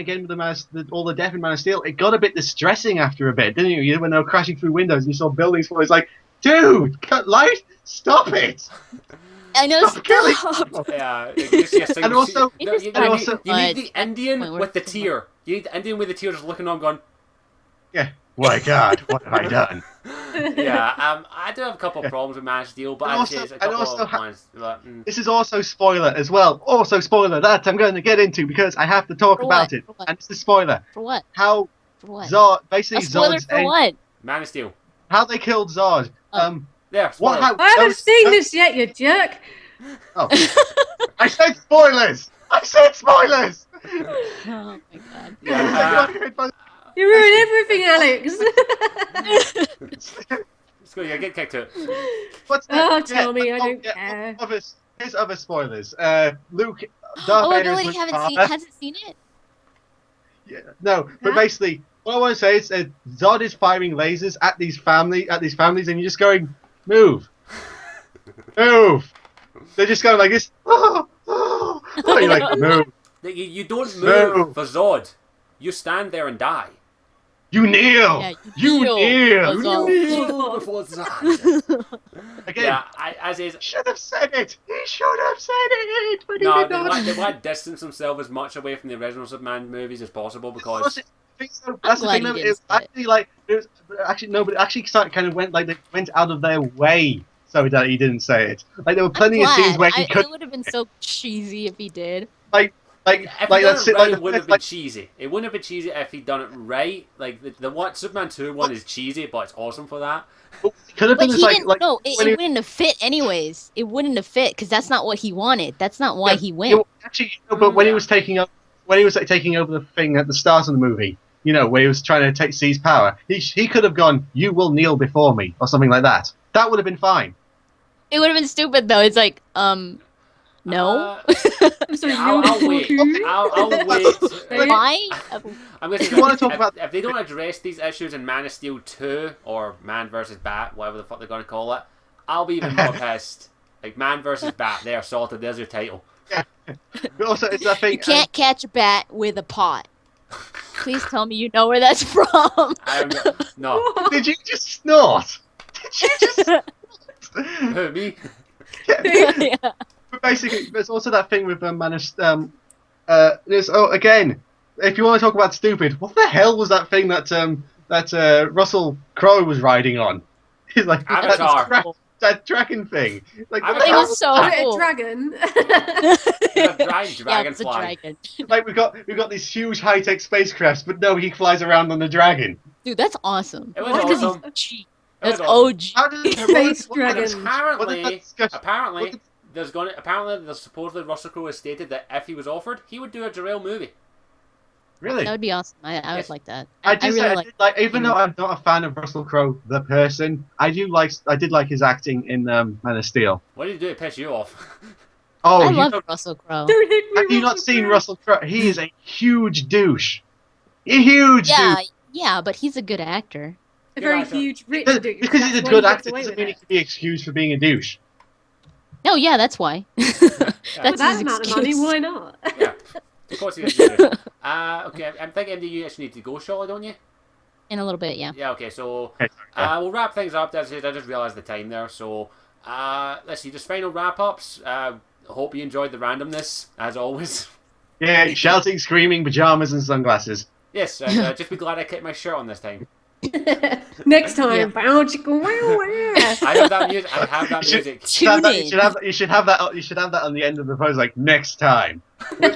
with all the death in Man of Steel. It got a bit distressing after a bit, didn't you? When they were crashing through windows and you saw buildings fall, it's like, dude, cut light, stop it. I know, Stop killing stop. Yeah, you just see a single And also- tear. No, It you, just also- need, you need the at the Indian point where with the it's too tear. You need the Indian with the tear just looking on, going, Yeah. My God, what have I done? yeah. I do have a couple of problems with Man of Steel, but And I'd say also- it's a and couple also of ones. But, This is also spoiler as well. Also spoiler that I'm going to get into because I have to talk For about what? it. For what? And it's a spoiler. For what? How For what? Zod, basically A spoiler Zod's for what? Man of Steel. how they killed Zod. Oh. Yeah, What? spoilers. How? I haven't those- seen those- this yet, you jerk. Oh. I said spoilers. I said spoilers. Oh my god. Yeah, You ruined everything, Alex. let's go. Yeah, get kicked to it. What's Oh, that? tell me, I oh, don't care. Here's other spoilers. Luke. Darth Oh, Vader nobody is hasn't seen it? Yeah, no, but Huh? basically, what I want to say is Zod is firing lasers at these families, and you're just going, move, move. They're just going like this. Oh, you're like, move. You don't move No. for Zod. You stand there and die. You kneel. Yeah, you kneel. kneel. For Zod. kneel before Zod. Again, Yeah, as is. should have said it. He should have said it, but No, he they did not. want to distance themselves as much away from the original Superman movies as possible because Honestly, I think so. That's the glad thing. he Though, didn't it was say it. actually like it was actually no, but it actually kind of went like they went out of their way so that he didn't say it. Like there were plenty of scenes where he could It would have been so cheesy if he did. like if he done that's it it. right, Like it wouldn't have been like cheesy. It wouldn't have been cheesy if he'd done it right. Like the one Superman 2 one is cheesy, but it's awesome for that. it could have But been he just didn't. like No, it when he- wouldn't have fit anyways. It wouldn't have fit because that's not what he wanted. That's not why Yeah, he went. Actually, but when Yeah. he was taking up, when he was like, taking over the thing at the start of the movie, you know, where he was trying to seize power, he could have gone, "You will kneel before me," or something like that. That would have been fine. It would have been stupid though. It's like, no. I'm sorry, I'll wait. I'll wait. Why? I'm going to If you wanna talk if, about- if they don't address these issues in Man of Steel 2 or Man vs. Bat, whatever the fuck they're going to call it, I'll be even more pissed. Like Man vs. Bat, they are sorted. There's your title. But also, it's that thing. You can't catch a bat with a pot. Please tell me you know where that's from. No. Did you just snort? Did you just? Who, me? Yeah. But basically, there's also that thing with Man of there's again, if you want to talk about stupid, what the hell was that thing that Russell Crowe was riding on? He's like Avatar. that dragon thing. Like what the Avatar. It hell was so Oh, cool. a dragon. It's a Yeah, it's a dragonfly. dragon. like we've got these huge high tech spacecrafts, but no, he flies around on the dragon. Dude, that's awesome. It was What? Because awesome. he's cheap. It was That's awesome. OG. How did Space what- what- dragon. what did that discussion- Apparently, what did- there's supposedly Russell Crowe has stated that if he was offered, he would do a Jarrell movie. Really? That would be awesome. I Yes. would like that. I did really say, like. I did like, even though I'm not a fan of Russell Crowe, the person, I did like his acting in Man of Steel. What did he do to piss you off? Oh, I you love don't- Russell Crowe. Don't hit me, have you not Russell seen Crowe. Russell Crowe? He is a huge douche. A huge Yeah, douche. yeah, but he's a good actor. A very actor. huge rich Because, dude. because he's a That's why good he gets actor away doesn't with mean he it. can be excused for being a douche. No, yeah, that's why. For That's that his amount of excuse. money, why not? Yeah, of course he is. Okay, I'm thinking MDU actually need to go, Charlotte, don't you? In a little bit, yeah. Yeah, okay, so Okay, we'll wrap things up. I just realised the time there, so let's see, just final wrap-ups. Hope you enjoyed the randomness, as always. Yeah, shouting, screaming, pajamas, and sunglasses. Yes, just be glad I kept my shirt on this time. Next time, Yeah. bow chicka wow wow. I have that music. I have that music. You Tune in. should have that on the end of the post, like next time. What's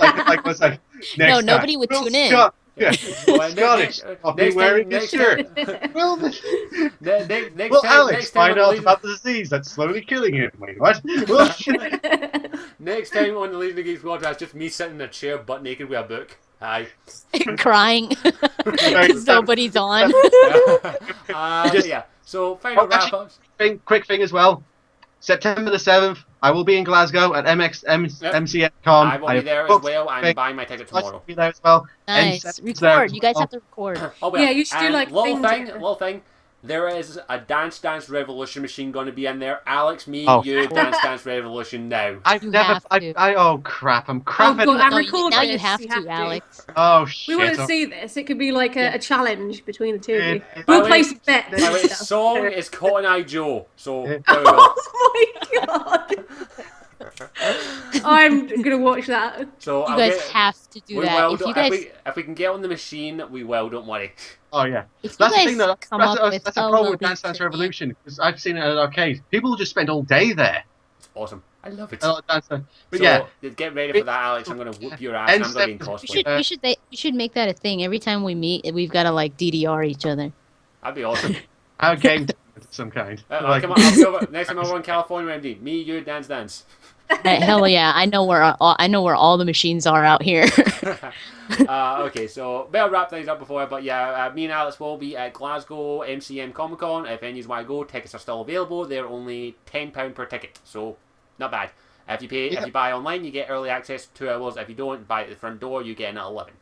like next No, time. nobody would Will tune in. Scott, Yeah. Well, Scottish. I'll be wearing this shirt. Well, next will time, Alex next time find on out Legion, about the disease that's slowly killing him? Wait, what? Well, next time on the Legion of Geeks podcast, just me sitting in a chair, butt naked with a book. Hi. Crying because nobody's on. Yeah. So final wrap ups. quick thing as well. September the 7th, I will be in Glasgow at MCM.com. I will be there as well. I'm buying my ticket tomorrow. I'll be there as well. Nice. Record. You guys have to record. Oh, well. Yeah, you should do like little thing. There is a Dance Revolution machine going to be in there. Alex, me, you, Dance Revolution now. Oh crap! I'm crapping. Oh, God, Now you have to, Alex. Oh shit! We want to see this. It could be like a challenge between the two of you. We'll place bets. By the way, the song is Cotton Eye Joe. So. There we go. Oh my god! I'm gonna watch that. So you guys have to do that. If we can get on the machine, we will. Don't worry. Oh yeah, if that's the you thing though. That's a problem with lovely Dance Revolution because I've seen it at an arcade. People just spend all day there. It's awesome. I love it. But so, yeah, get ready for that, Alex. I'm gonna whoop your ass. And I'm gonna be in cosplay. We should make that a thing. Every time we meet, we've got to like DDR each other. That'd be awesome. Our game of some kind. Come on, I'll be over. Next time I'm in California, MD. Me, you, dance. Hell yeah! I know where all the machines are out here. Okay, so better wrap things up before. But yeah, me and Alex will be at Glasgow MCM Comic Con. If any of you want to go, tickets are still available. They're only £10 per ticket, so not bad. If you buy online, you get early access 2 hours. If you don't buy at the front door, you get in at 11.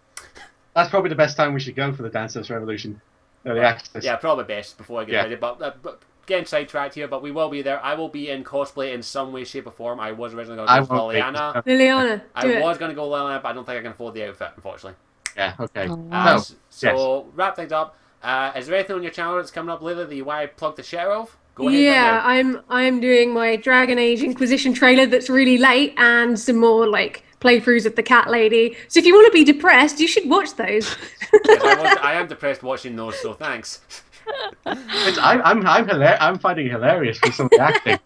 That's probably the best time we should go for the Dance Dance Revolution. Early access. Yeah, probably best before I get ready. But getting sidetracked here, but we will be there. I will be in cosplay in some way, shape, or form. I was originally going to go Liliana. I was going to go Liliana, but I don't think I can afford the outfit, unfortunately. Yeah, okay. So, wrap things up. Is there anything on your channel that's coming up later that you want to plug the shit of? Go ahead. Yeah, I'm doing my Dragon Age Inquisition trailer that's really late and some more like playthroughs of the Cat Lady. So if you want to be depressed, you should watch those. I am depressed watching those, so thanks. I'm finding it hilarious for some of the acting.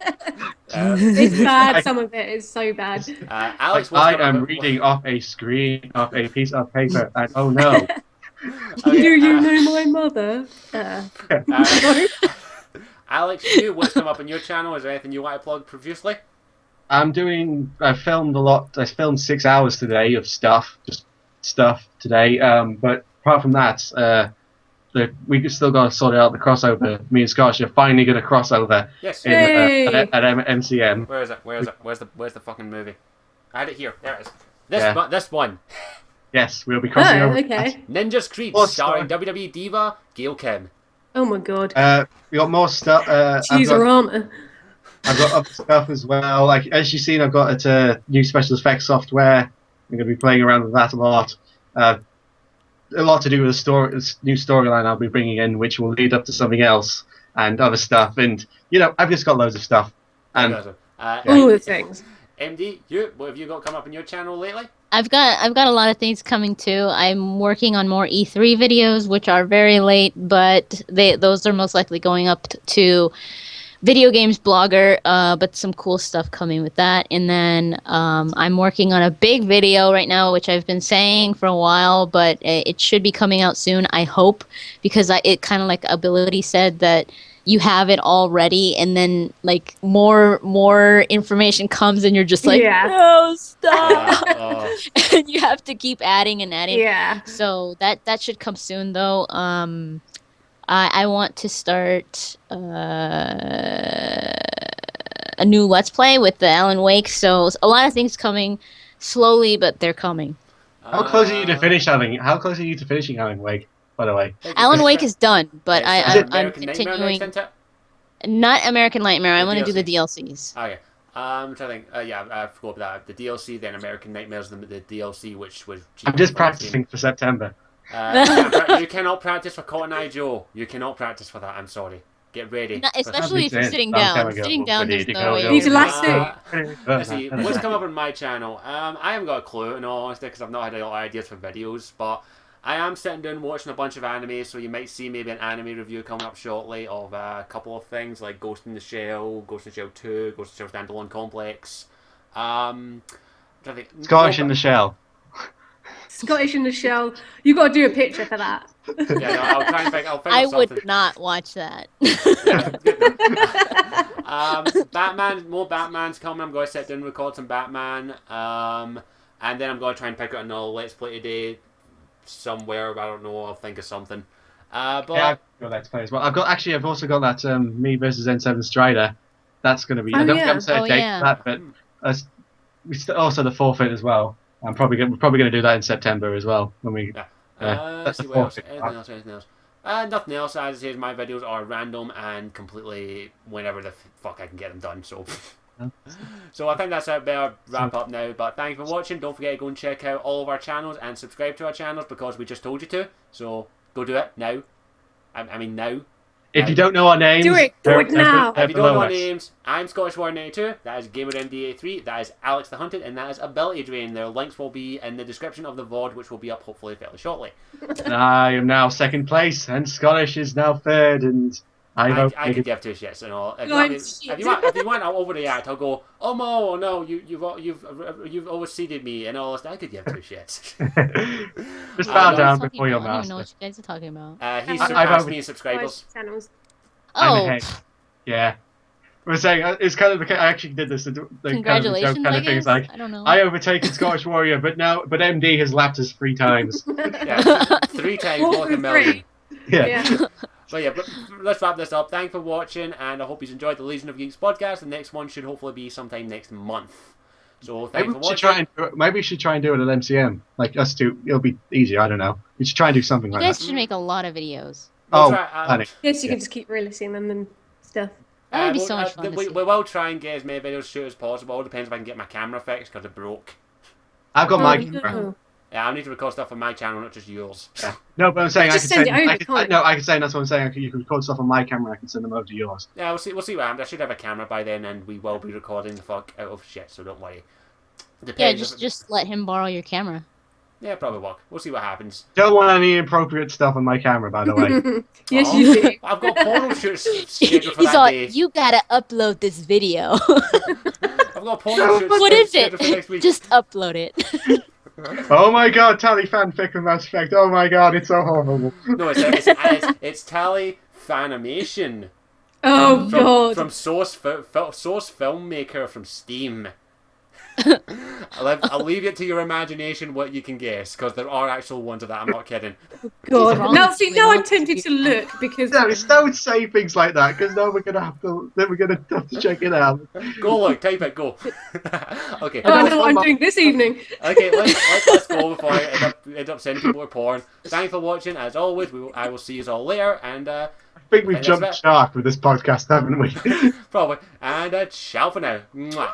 It's bad. Some of it is so bad. Alex, I am reading off a screen of a piece of paper, and oh no! Do you know my mother? Alex, what's come up on your channel? Is there anything you want to plug profusely? I filmed a lot. I filmed 6 hours today of stuff, just stuff today. But apart from that, we still got to sort out the crossover. Me and Scottish are finally going to cross over. Yes. At MCM. Where is it? Where's the fucking movie? I had it here. There it is. This one. Yes, we'll be crossing over. Okay. Ninja's Creed, starring WWE Diva Gail Kim. Oh my god. We got more stuff. I've got other stuff as well. Like as you've seen, I've got a new special effects software. I'm going to be playing around with that a lot. A lot to do with the new storyline I'll be bringing in, which will lead up to something else and other stuff. And I've just got loads of stuff. And all the things. MD, what have you got come up on your channel lately? I've got a lot of things coming too. I'm working on more E3 videos, which are very late, but those are most likely going up to Video Games Blogger, but some cool stuff coming with that. And then I'm working on a big video right now, which I've been saying for a while, but it should be coming out soon, I hope, because it kind of like Ability said that you have it all ready, and then like more information comes, and you're just like, no, stop. And you have to keep adding and adding. Yeah. So that should come soon, though. I want to start a new Let's Play with the Alan Wake, so a lot of things coming slowly, but they're coming. How close are you to finishing Alan Wake, by the way? Alan Wake is done, but I'm continuing. Not American Nightmare. I want to do the DLCs. Okay. I'm trying to think. I forgot about that. The DLC, then American Nightmares, the DLC, which was... I'm just practicing for September. You cannot practice for Cotton Eye Joe. You cannot practice for that. I'm sorry. Get ready. Especially if you're sitting down. Sitting down, there's no way. You need to last Let's see. What's come up on my channel? I haven't got a clue, in all honesty, because I've not had a lot of ideas for videos, but I am sitting down watching a bunch of anime, so you might see maybe an anime review coming up shortly of a couple of things like Ghost in the Shell, Ghost in the Shell 2, Ghost in the Shell Standalone Complex. Scottish in the Shell. Scottish in the shell. You got to do a picture for that. Yeah, no, I'll try and think. I'll think I of something. would not watch that. Yeah, good enough. Batman, more Batman's coming. I'm going to sit down and record some Batman. And then I'm going to try and pick out another Let's Play today somewhere. I don't know. I'll think of something. But Yeah, I've got Let's Play as well. I've also got that me versus N7 Strider. That's going to be. Oh, I don't yeah. have a set Oh, date yeah. for that, but also the forfeit as well. We're probably going to do that in September as well when we. Yeah. That's See the what else. forfeit. Anything else? Nothing else. As I say, my videos are random and completely whenever the fuck I can get them done. So, so I think that's a better wrap up now. But thanks for watching. Don't forget to go and check out all of our channels and subscribe to our channels because we just told you to. So go do it now. I mean now. If you don't know our names, Do it. Do it now. If you don't know our names, I'm Scottishwarrior92, that is GamerMd83, that is AlexTheHunted, and that is AbilityDrain. Their links will be in the description of the VOD, which will be up hopefully fairly shortly. And I am now second place, and Scottish is now third, and I could give two shits and all. If you want, I'll overreact. I'll go, oh no, you've overseeded me and all this. I could give two shits. Just bow down Talking before your about? I don't even know master. what you guys are talking about. He's I've surpassed me in subscribers. Channels. I'm Oh, ahead. Yeah. We're saying it's kind of the I actually did this. congratulations! Kind of thing. It's I like don't know. I overtaken Scottish Warrior, but MD has lapped us 3 times. Yeah, 3 times more than a million. Yeah. But yeah, let's wrap this up. Thanks for watching, and I hope you enjoyed the Legion of Geeks podcast. The next one should hopefully be sometime next month. So thanks for watching. Maybe we should try and do it at MCM. Like us two, it'll be easier. I don't know. We should try and do something You like guys that. should make a lot of videos. We'll Oh, try, honey. Yes, you can just keep releasing them and stuff. That would be so much fun. We will try and get as many videos shoot as possible. It depends if I can get my camera fixed because it broke. I've got my Oh, camera. no. Yeah, I need to record stuff on my channel, not just yours. No, but I'm saying Just send it over, I can't can say that's what I'm saying. You can record stuff on my camera. I can send them over to yours. Yeah, we'll see what happens. I should have a camera by then, and we will be recording the fuck out of shit. So don't worry. Yeah, Depends just let him borrow your camera. Yeah, probably will. We'll see what happens. Don't want any inappropriate stuff on my camera, by the way. Yes, Oh, you do. I've got porno shoots scheduled for He's that like, day. you gotta upload this video. I've got porno shoots What is scheduled for next it? week. Just upload it. Oh my god, Tally fanfic with Mass Effect. Oh my god, it's so horrible. No, it's Tally Fanimation. Oh, God. From Source Filmmaker from Steam. I'll leave it to your imagination what you can guess, because there are actual ones of that. I'm not kidding. God. wrong Now, with see, you? now I'm tempted to look because. No, don't say things like that, because now we're gonna have to check it out. Go look, type it, go. Okay. Oh, I know what I'm doing this evening. Okay, let's go before I end up sending people to porn. Thanks for watching. As always, I will see you all later, and I think we've that's jumped it. shark with this podcast, haven't we? probably. And ciao for now. Mwah.